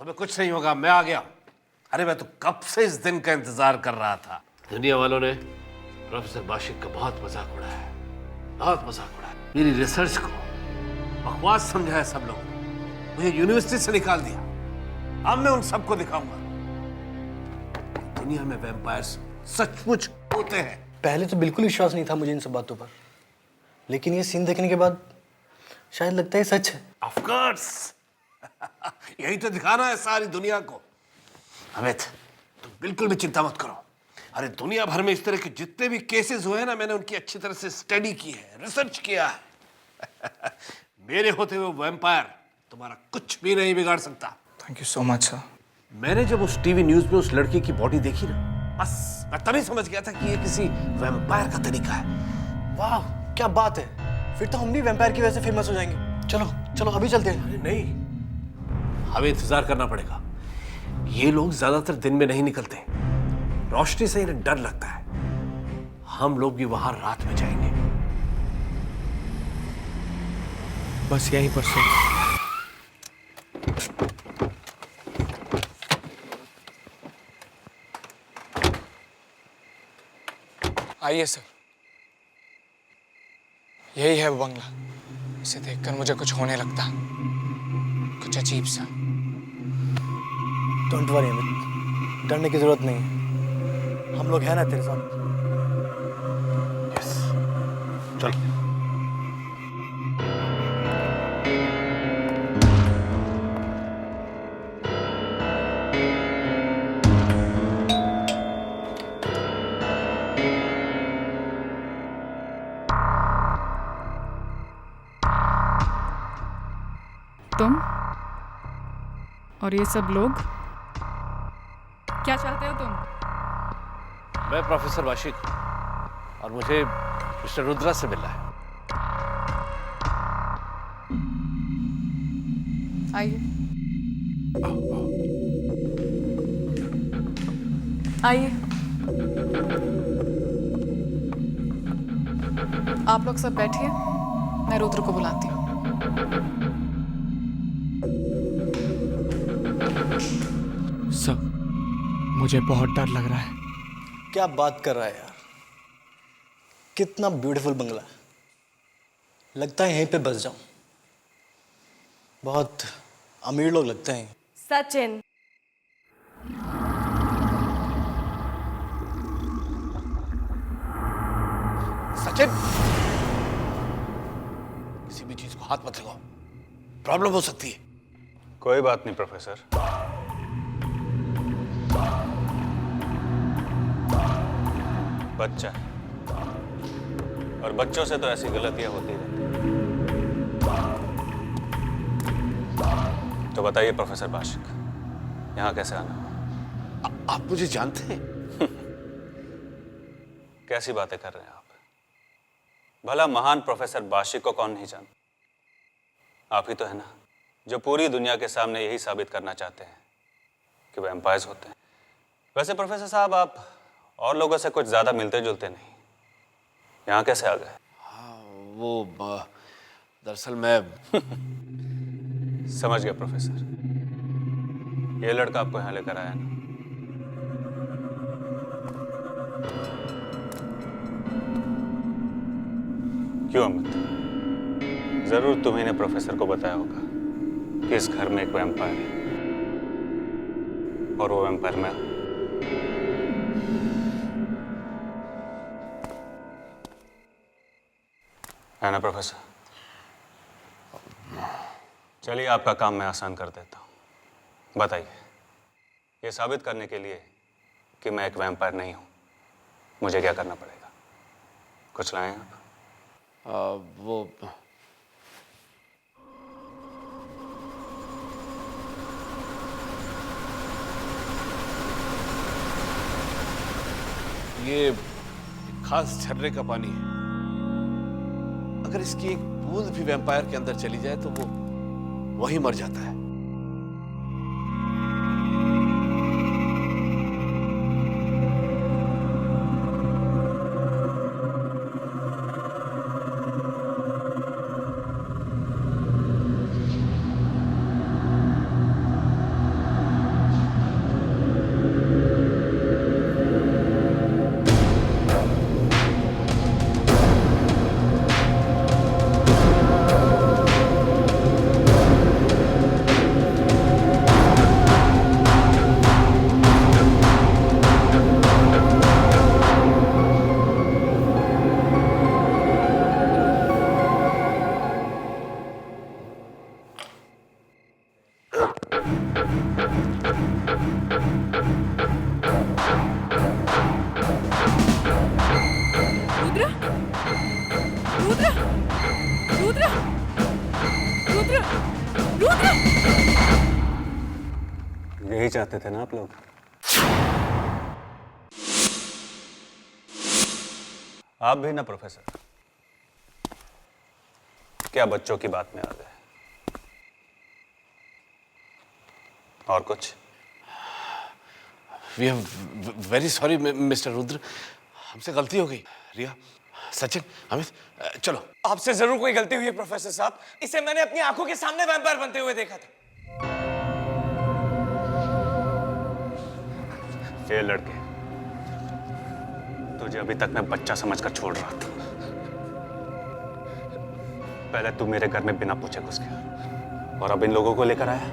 तुम्हें कुछ नहीं होगा, मैं आ गया। अरे मैं तो कब से इस दिन का इंतजार कर रहा था। दुनिया वालों ने प्रोफेसर बाशिक का बहुत मजाक उड़ाया है, बहुत मजाक उड़ाया। मेरी रिसर्च को बकवास समझा है सब लोगों ने, मुझे यूनिवर्सिटी से निकाल दिया। अब मैं उन सबको दिखाऊंगा दुनिया में वैम्पायर्स सचमुच होते हैं। पहले तो बिल्कुल विश्वास नहीं था मुझे इन सब बातों पर, लेकिन ये सीन देखने के बाद शायद लगता है सच है। ऑफ कोर्स यही तो दिखाना है सारी दुनिया को। अमित, तुम बिल्कुल भी चिंता मत करो। अरे दुनिया भर में इस तरह के जितने भी केसेस हुए हैं ना, मैंने उनकी अच्छी तरह से स्टडी की है, रिसर्च किया है। मेरे होते हुए वैम्पायर तुम्हारा कुछ भी नहीं बिगाड़ सकता। Thank you so much sir. मैंने जब उस टीवी न्यूज में उस लड़की की बॉडी देखी ना, बस मैं तभी समझ गया था कि ये किसी वैम्पायर का तरीका है। वाह, क्या बात है। फिर तो हम भी वैम्पायर की वजह से फेमस हो जाएंगे। चलो चलो अभी चलते हैं। अरे नहीं, हमें इंतजार करना पड़ेगा। ये लोग ज्यादातर दिन में नहीं निकलते, रोशनी से इन्हें डर लगता है। हम लोग भी वहां रात में जाएंगे। बस यहीं पर सो। आइए सर, यही है वो बंगला। इसे देखकर मुझे कुछ होने लगता, कुछ अजीब सा। डोंट वरी अमित, डरने की जरूरत नहीं है, हम लोग हैं ना तेरे साथ। यस, चल। तुम और ये सब लोग क्या चाहते हो तुम? मैं प्रोफेसर वाशिक और मुझे मिस्टर रुद्रा से मिलना है। आइए आइए। आप लोग सब बैठिए, मैं रुद्र को बुलाती हूँ। सर, मुझे बहुत डर लग रहा है। क्या बात कर रहा है यार, कितना ब्यूटीफुल बंगला है, लगता है यहीं पे बस जाऊं। बहुत अमीर लोग लगते हैं। सचिन, सचिन, किसी भी चीज को हाथ मत लगाओ, प्रॉब्लम हो सकती है। कोई बात नहीं प्रोफेसर, बच्चा है और बच्चों से तो ऐसी गलतियां होती रहती। तो बताइए प्रोफेसर बाशिक, यहाँ कैसे आना हुआ? आप मुझे जानते हैं? कैसी बातें कर रहे हैं आप? भला महान प्रोफेसर बाशिक को कौन नहीं जानता? आप ही तो है ना, जो पूरी दुनिया के सामने यही साबित करना चाहते हैं कि वैम्पायर्स होते हैं। वैसे प्रोफेसर साहब, आप और लोगों से कुछ ज्यादा मिलते जुलते नहीं, यहाँ कैसे आ गए? हाँ, वो दरअसल मैं समझ गया प्रोफेसर, ये लड़का आपको यहाँ लेकर आया ना? क्यों अमित, जरूर तुम्ही ने प्रोफेसर को बताया होगा कि इस घर में एक वैम्पायर है और वो वैम्पायर मैं हूं। है ना प्रोफेसर? चलिए, आपका काम मैं आसान कर देता हूं। बताइए, ये साबित करने के लिए कि मैं एक वैम्पायर नहीं हूं, मुझे क्या करना पड़ेगा? कुछ लाएं आप? वो ये खास झरने का पानी है। अगर इसकी एक बूंद भी वैम्पायर के अंदर चली जाए तो वो वहीं मर जाता है। यही चाहते थे ना आप लोग? आप भी ना प्रोफेसर, क्या बच्चों की बात में आ गए? और कुछ? We are very sorry mister Rudra, हमसे गलती हो गई। रिया, सचिन, अमित, चलो। आपसे जरूर कोई गलती हुई है प्रोफेसर साहब। इसे मैंने अपनी आंखों के सामने वैम्पायर बनते हुए देखा था। ये लड़के, तुझे अभी तक मैं बच्चा समझकर छोड़ रहा था। पहले तू मेरे घर में बिना पूछे घुस गया और अब इन लोगों को लेकर आया।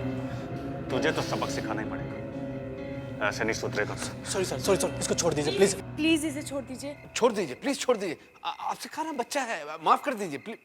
तुझे तो सबक सिखाना ही पड़ेगा, ऐसे नहीं सुधरेगा। सॉरी सर, सॉरी, इसको छोड़ दीजिए प्लीज। प्लीज इसे छोड़ दीजिए। छोड़ दीजिए, प्लीज छोड़ दीजिए। आपसे कहा ना, बच्चा है, माफ कर दीजिए please.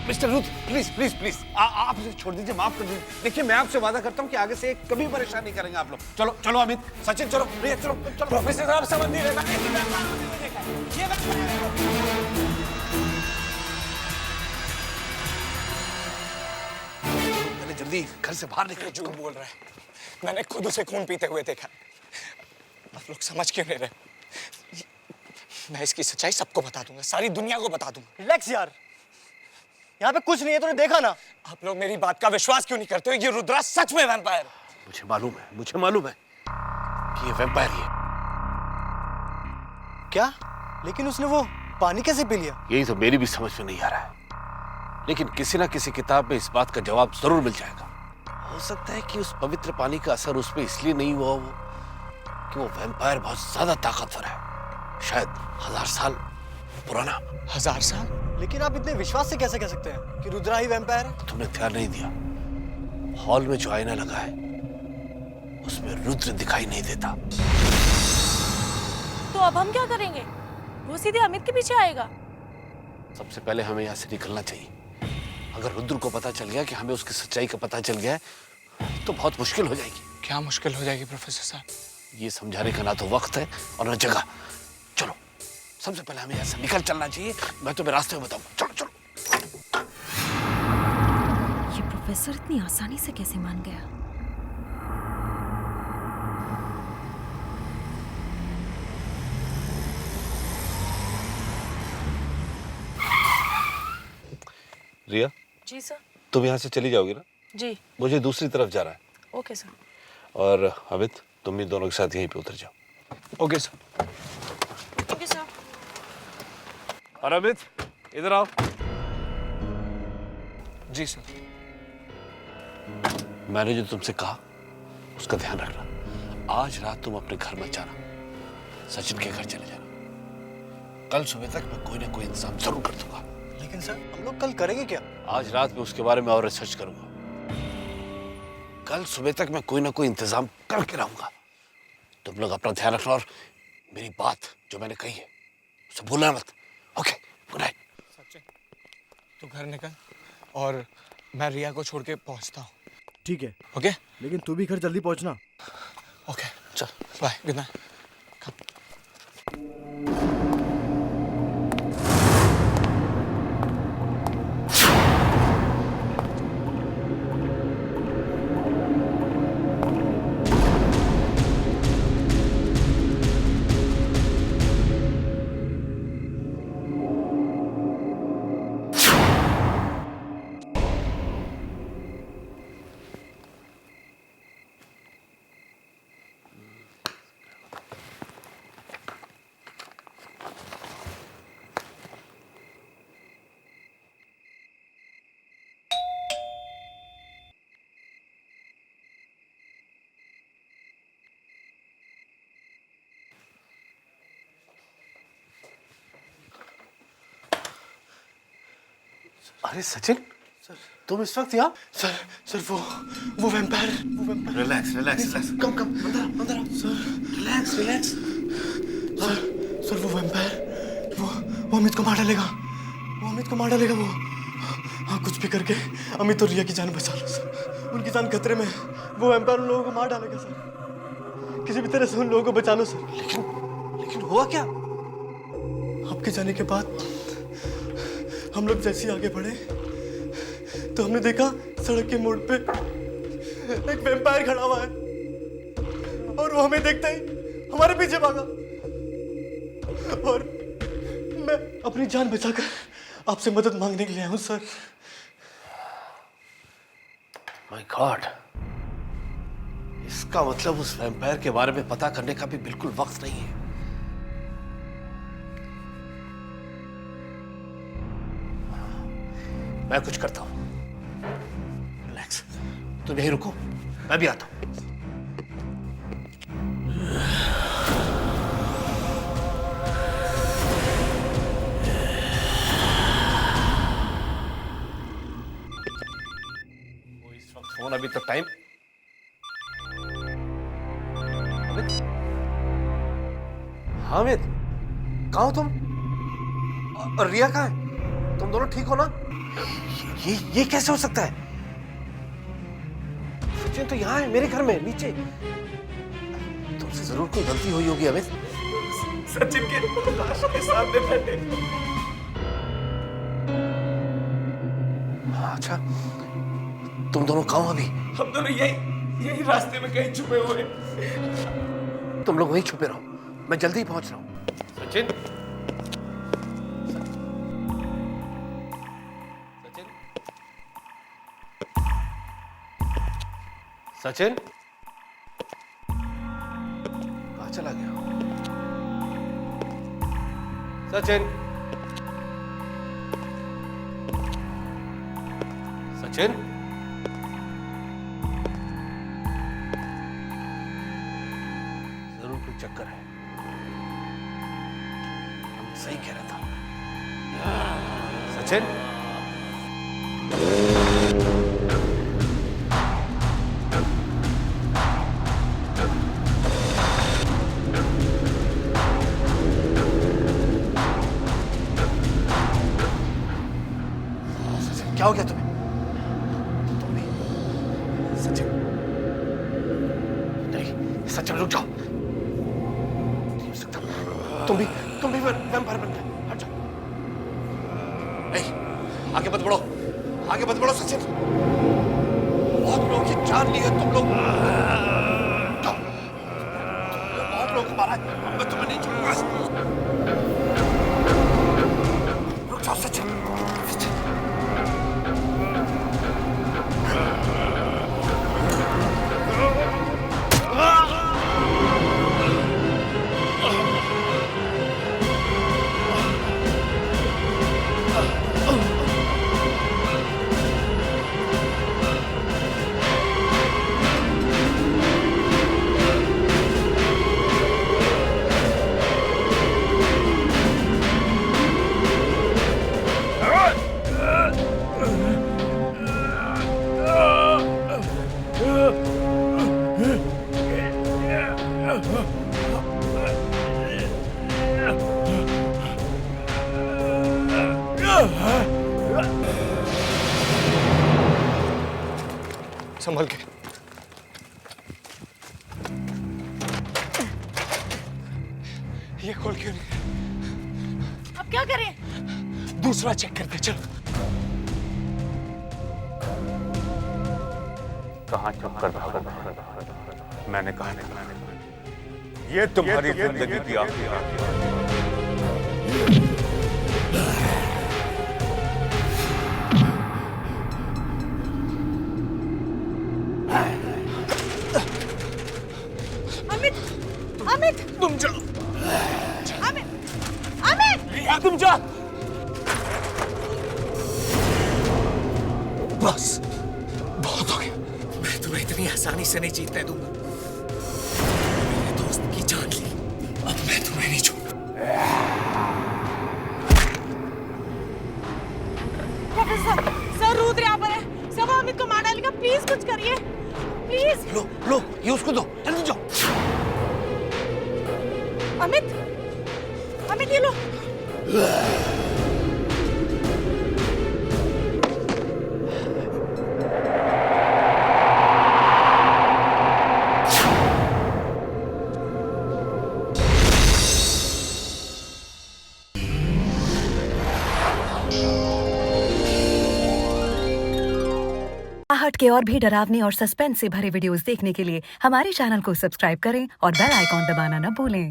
Mister Ruth, please please please, आप इसे छोड़ दीजिए, माफ कर दीजिए। देखिए, मैं आपसे वादा करता हूँ कि आगे से कभी परेशान नहीं करेंगे आप लोग। चलो चलो अमित, सचिन, चलो प्रिया, चलो चलो। प्रोफेसर साहब समझ नहीं रहे। पहले जल्दी घर से बाहर निकले। झूठ बोल रहा है, मैंने खुद उसे खून पीते हुए देखा। आप लोग समझ क्यों नहीं रहे? मैं इसकी सच्चाई सबको बता दूंगा, सारी दुनिया को बता दूंगा। रिलैक्स यार, यहाँ पे कुछ नहीं है, तूने देखा ना। आप लोग मेरी बात का विश्वास क्यों नहीं करते हो? ये रुद्रा सच में वैम्पायर है। मुझे मालूम है कि ये वैम्पायर ही है। क्या? लेकिन उसने वो पानी कैसे पी लिया? यही तो मेरी भी समझ में नहीं आ रहा है, लेकिन किसी ना किसी किताब में इस बात का जवाब जरूर मिल जाएगा। हो सकता है कि उस पवित्र पानी का असर उस पर इसलिए नहीं हुआ वो कि वो वैम्पायर बहुत ज्यादा ताकतवर है, शायद 1000 साल पुराना। 1000 साल? लेकिन आप इतने विश्वास से कैसे कह सकते हैं कि रुद्रा ही वैम्पायर है? तुमने ध्यान नहीं दिया, हॉल में जो आईना लगा है उसमें रुद्र दिखाई नहीं देता। तो अब हम क्या करेंगे? वो सीधे अमित के पीछे आएगा। सबसे पहले हमें यहाँ से निकलना चाहिए। अगर रुद्र को पता चल गया कि हमें उसकी सच्चाई का पता चल गया है तो बहुत मुश्किल हो जाएगी। क्या मुश्किल हो जाएगी प्रोफेसर साहब? ये समझाने का ना तो वक्त है और ना जगह। चलो, सबसे पहले हमें यहाँ से निकल चलना चाहिए। मैं तुम्हें रास्ते में बताऊंगा। चलो चलो। ये प्रोफेसर इतनी आसानी से कैसे मान गया? रिया, जी सर। तुम यहाँ से चली जाओगी ना? जी। मुझे दूसरी तरफ जाना है। Okay sir. और अमित, तुम भी दोनों के साथ यहीं पे उतर जाओ। Okay sir. Okay sir. और अमित, इधर आओ। जी सर। मैंने जो तुमसे कहा उसका ध्यान रखना। आज रात तुम अपने घर मत जाना, सचिन के घर चले जाना। कल सुबह तक मैं कोई ना कोई इंतजाम जरूर कर दूंगा। लेकिन सर, हम लोग कल करेंगे क्या? आज रात में उसके बारे में और रिसर्च करूंगा। कल सुबह तक मैं कोई ना कोई इंतजाम करके रहूंगा। तुम लोग अपना ध्यान रखना और मेरी बात जो मैंने कही है उसे भूलना मत। Okay, good night. सचिन, तू घर निकल और मैं रिया को छोड़ के पहुंचता हूँ। ठीक है। ओके? लेकिन तू भी घर जल्दी पहुंचना। ओके, चल बाय, गुड नाइट। अरे सचिन, सर तुम इस वक्त यहाँ? सर वो vampire. Relax relax relax. Come come अंदर आओ। Sir relax relax. सर वो वैम्पायर, वो अमित को मार डालेगा। वो हाँ, कुछ भी करके अमित और रिया की जान बचा लो सर। उनकी जान खतरे में है। वो वैम्पायर उन लोगों को मार डालेगा सर। किसी भी तरह से उन लोगों को बचा लो सर। लेकिन हुआ क्या? आपके जाने के बाद हम लोग जैसे ही आगे बढ़े तो हमने देखा सड़क के मोड़ पे एक वैम्पायर खड़ा हुआ है और वो हमें देखते ही हमारे पीछे भागा और मैं अपनी जान बचाकर आपसे मदद मांगने के लिए आया हूं सर। माय गॉड, इसका मतलब उस वैम्पायर के बारे में पता करने का भी बिल्कुल वक्त नहीं है। मैं कुछ करता हूं, रिलैक्स, तुम यहीं रुको, मैं भी आता हूं। इस वक्त फोन अभी तक टाइम हामिद, कहाँ हो तुम? और रिया कहाँ है? तुम दोनों ठीक हो ना? ये कैसे हो सकता है? सचिन तो यहाँ है, मेरे घर में नीचे। तुमसे जरूर कोई गलती हुई होगी अमित। सचिन के लाश के सामने बैठे। अच्छा, तुम दोनों कहाँ हो अभी? हम दोनों यही रास्ते में कहीं छुपे हुए। तुम लोग वहीं छुपे रहो, मैं जल्दी ही पहुंच रहा हूँ। सचिन, सचिन, कहाँ चला गया? सचिन, सचिन, जरूर कोई चक्कर है। हम सही कह रहा था। सचिन, क्या हो गया तुम्हें? तुम भी? सचिन, नहीं, सचिन रुक जाओ। नहीं हो सकता, तुम भी वैम्पायर बन गए। हट जाओ। नहीं, आगे मत बढ़ो, आगे मत बढ़ो सचिन। बहुत लोगों की जान ली है तुम लोग। जाओ, तुमने बहुत लोगों को मारा है, मैं तुम्हें नहीं छोड़ूंगा। रुक जाओ सचिन। संभल के। ये खोल क्यों नहीं? अब क्या करें? दूसरा चेक करते चलो। कहाँ चुप कर भागा? मैंने कहा ये तुम्हारी जिंदगी की आखिरी रात है। अमित, तुम जाओ। अमित, रिया तुम जाओ। बस बहुत हो गया। मैं तुम्हें इतनी आसानी से नहीं जीतने दूंगा। मेरे दोस्त की जान ली, अब मैं तुम्हें नहीं छोड़ूंगा। प्रोफेसर, सर रुद्र यहाँ पर है। सब अमित को मार डालेगा, प्लीज कुछ करिए, प्लीज। लो, ये उसको दो, जल्दी जाओ। अमित, ये लो। आर्ट के और भी डरावने और सस्पेंस से भरे वीडियोस देखने के लिए हमारे चैनल को सब्सक्राइब करें और बेल आइकॉन दबाना न भूलें।